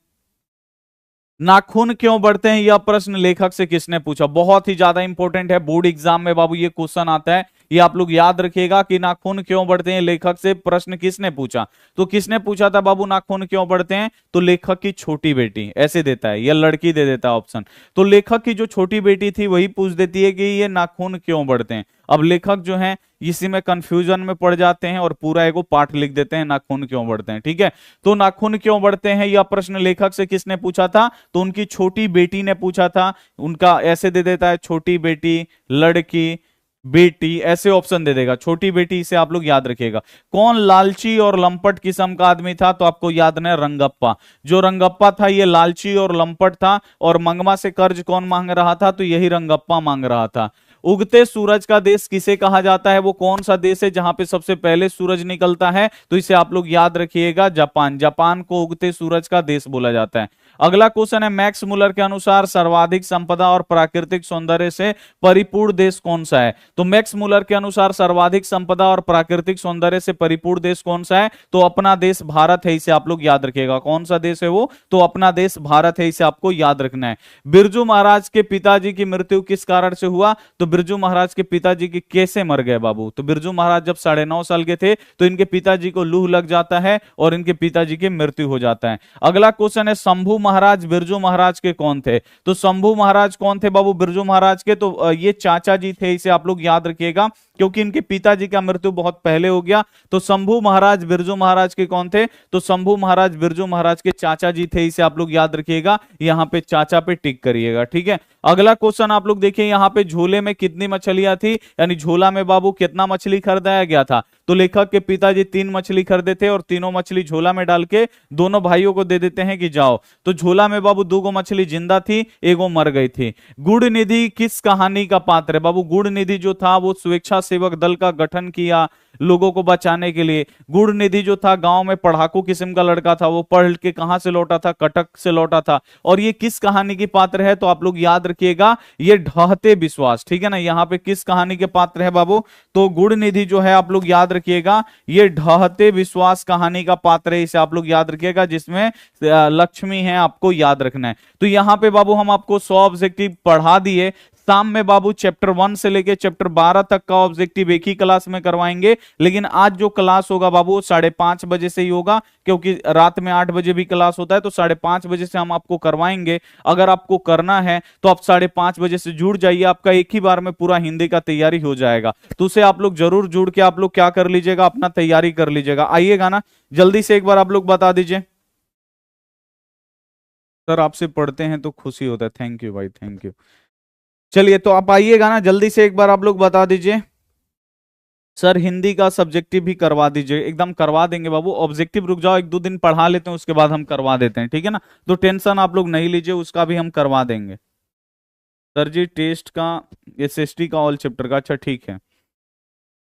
नाखून क्यों बढ़ते हैं, यह प्रश्न लेखक से किसने पूछा। बहुत ही ज्यादा इंपॉर्टेंट है, बोर्ड एग्जाम में बाबू ये क्वेश्चन आता है, ये आप लोग याद रखिएगा कि नाखून क्यों बढ़ते हैं, लेखक से प्रश्न किसने पूछा। तो किसने पूछा था बाबू नाखून क्यों बढ़ते हैं, तो लेखक की छोटी बेटी, ऐसे देता है, या लड़की दे देता है ऑप्शन। तो लेखक की जो छोटी बेटी थी वही पूछ देती है कि ये नाखून क्यों बढ़ते हैं। अब लेखक जो है इसी में कंफ्यूजन में पड़ जाते हैं और पूरा एगो पाठ लिख देते हैं नाखून क्यों बढ़ते हैं, ठीक है। तो नाखून क्यों बढ़ते हैं यह प्रश्न लेखक से किसने पूछा था, तो उनकी छोटी बेटी ने पूछा था। उनका ऐसे दे देता है, छोटी बेटी, लड़की, बेटी, ऐसे ऑप्शन दे देगा, छोटी बेटी, इसे आप लोग याद रखिएगा। कौन लालची और लंपट किस्म का आदमी था, तो आपको याद है रंगप्पा। जो रंगप्पा था ये लालची और लंपट था, और मंगमा से कर्ज कौन मांग रहा था, तो यही रंगप्पा मांग रहा था। उगते सूरज का देश किसे कहा जाता है, वो कौन सा देश है जहां पे सबसे पहले सूरज निकलता है, तो इसे आप लोग याद रखिएगा, जापान। जापान को उगते सूरज का देश बोला जाता है। अगला क्वेश्चन है, मैक्स मुलर के अनुसार सर्वाधिक संपदा और प्राकृतिक सौंदर्य से परिपूर्ण देश कौन सा है। तो मैक्स मुलर के अनुसार सर्वाधिक संपदा और प्राकृतिक सौंदर्य से परिपूर्ण देश कौन सा है, तो अपना देश भारत है, इसे आप लोग याद रखिएगा। कौन सा देश है वो, तो अपना देश भारत है, इसे आपको याद रखना है। बिरजू महाराज के पिताजी की मृत्यु किस कारण से हुआ, तो बिरजू महाराज के पिताजी की कैसे मर गए बाबू, तो बिरजू महाराज जब 9.5 साल के थे तो इनके पिताजी को लूह लग जाता है और इनके पिताजी की मृत्यु हो जाता है। अगला क्वेश्चन है, शंभू महाराज बिरजू महाराज के कौन थे, तो शंभू महाराज कौन थे बाबू बिरजू महाराज के, तो ये चाचा जी थे, इसे आप लोग याद रखिएगा, क्योंकि इनके पिताजी का मृत्यु बहुत पहले हो गया। तो शंभू महाराज बिरजू महाराज के कौन थे, तो शंभू महाराज बिरजू महाराज के चाचा जी थे, इसे आप लोग याद रखिएगा, यहां पे चाचा पे टिक करिएगा, ठीक है। अगला क्वेश्चन आप लोग देखिए, यहां पे झोले में कितनी मछलियां थी, यानी झोला में बाबू कितना मछली खरीदाया गया था, तो लेखक के पिताजी 3 मछली खरीदे थे और तीनों मछली झोला में डाल के दोनों भाइयों को दे देते हैं कि जाओ। तो झोला में बाबू 2 मछली जिंदा थी, एगो मर गई थी। गुड़ निधि किस कहानी का पात्र है बाबू, गुड़ निधि जो था वो स्वेच्छासेवक दल का गठन किया लोगों को बचाने के लिए। गुड़ निधि जो था गांव में पढ़ाकू किस्म का लड़का था, वो पढ़ के कहां से लौटा था, कटक से लौटा था। और ये किस कहानी की पात्र है, तो आप लोग याद रखिएगा, ये ढहते विश्वास, ठीक है ना। यहाँ पे किस कहानी के पात्र है बाबू, तो गुड़ निधि जो है आप लोग याद रखिएगा, ये ढहते विश्वास कहानी का पात्र है, इसे आप लोग याद रखिएगा, जिसमें लक्ष्मी है, आपको याद रखना है। तो यहाँ पे बाबू हम आपको 100 ऑब्जेक्टिव पढ़ा दिए। शाम में बाबू चैप्टर 1 से लेके चैप्टर 12 तक का ऑब्जेक्टिव एक ही क्लास में करवाएंगे, लेकिन आज जो क्लास होगा बाबू 5:30 बजे से ही होगा, क्योंकि रात में 8 बजे भी क्लास होता है, तो 5:30 बजे से हम आपको करवाएंगे। अगर आपको करना है तो आप 5:30 बजे से जुड़ जाइए, आपका एक ही बार में पूरा हिंदी का तैयारी हो जाएगा। तो उसे आप लोग जरूर जुड़ के आप लोग क्या कर लीजिएगा, अपना तैयारी कर लीजिएगा। आइएगा ना, जल्दी से एक बार आप लोग बता दीजिए। सर आपसे पढ़ते हैं तो खुशी होता है, थैंक यू भाई, थैंक यू। चलिए तो आप आइएगा ना, जल्दी से एक बार आप लोग बता दीजिए। सर हिंदी का सब्जेक्टिव भी करवा दीजिए, एकदम करवा देंगे बाबू। ऑब्जेक्टिव रुक जाओ, 1-2 दिन पढ़ा लेते हैं, उसके बाद हम करवा देते हैं, ठीक है ना। तो टेंशन आप लोग नहीं लीजिए, उसका भी हम करवा देंगे। सर जी टेस्ट का, एसएसटी का, ऑल चैप्टर का, अच्छा ठीक है,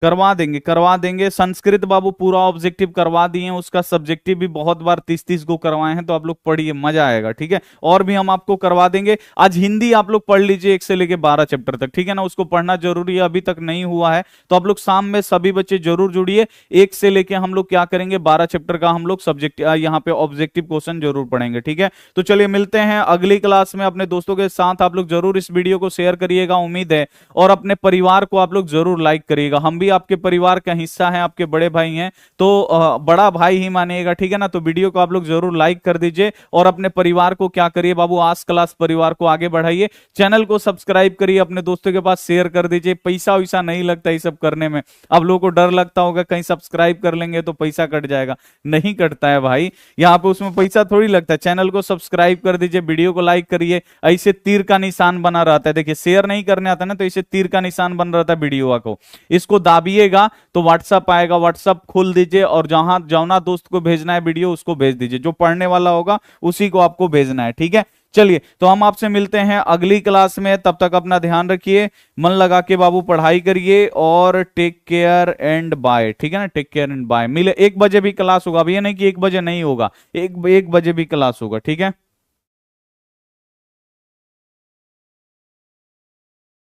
करवा देंगे, करवा देंगे। संस्कृत बाबू पूरा ऑब्जेक्टिव करवा दिए हैं, उसका सब्जेक्टिव भी बहुत बार 30-30 को करवाए हैं, तो आप लोग पढ़िए, मजा आएगा, ठीक है। और भी हम आपको करवा देंगे। आज हिंदी आप लोग पढ़ लीजिए 1 से लेके 12 चैप्टर तक, ठीक है ना, उसको पढ़ना जरूरी है, अभी तक नहीं हुआ है। तो आप लोग शाम में सभी बच्चे जरूर जुड़िए, 1 से लेके हम लोग क्या करेंगे, 12 चैप्टर का हम लोग सब्जेक्ट यहाँ पे ऑब्जेक्टिव क्वेश्चन जरूर पढ़ेंगे, ठीक है। तो चलिए मिलते हैं अगली क्लास में। अपने दोस्तों के साथ आप लोग जरूर इस वीडियो को शेयर करिएगा, उम्मीद है, और अपने परिवार को आप लोग जरूर लाइक करिएगा। हम भी आपके परिवार का हिस्सा हैं, आपके बड़े भाई हैं, तो बड़ा भाई ही मानिएगा, ठीक है ना। तो वीडियो को आप लोग जरूर लाइक कर दीजिए, और अपने परिवार को क्या करिए बाबू, आज क्लास परिवार को आगे बढ़ाइए। चैनल को सब्सक्राइब करिए, अपने दोस्तों के पास शेयर कर दीजिए। पैसा वैसा नहीं लगता ये सब करने में। अब लोगों को डर लगता होगा कहीं सब्सक्राइब कर लेंगे तो पैसा कट जाएगा, नहीं कटता है भाई, यहाँ पे उसमें पैसा थोड़ी लगता है। चैनल को सब्सक्राइब कर दीजिए, वीडियो को लाइक करिए, ऐसे तीर का निशान बना रहता है, देखिए शेयर नहीं करने आता ना, तो इसे तीर का निशान बन रहता है वीडियो को, इसको दाबिएगा तो व्हाट्सएप आएगा, व्हाट्सएप खोल दीजिए, और जहां जौना दोस्त को भेजना है वीडियो उसको भेज दीजिए, जो पढ़ने वाला होगा उसी को आपको भेजना है, ठीक है। चलिए तो हम आपसे मिलते हैं अगली क्लास में, तब तक अपना ध्यान रखिए, मन लगा के बाबू पढ़ाई करिए, और टेक केयर एंड बाय, ठीक है ना, टेक केयर एंड बाय। मिले 1 बजे भी क्लास होगा, अब ये नहीं कि 1 बजे नहीं होगा, 1 बजे भी क्लास होगा, ठीक है।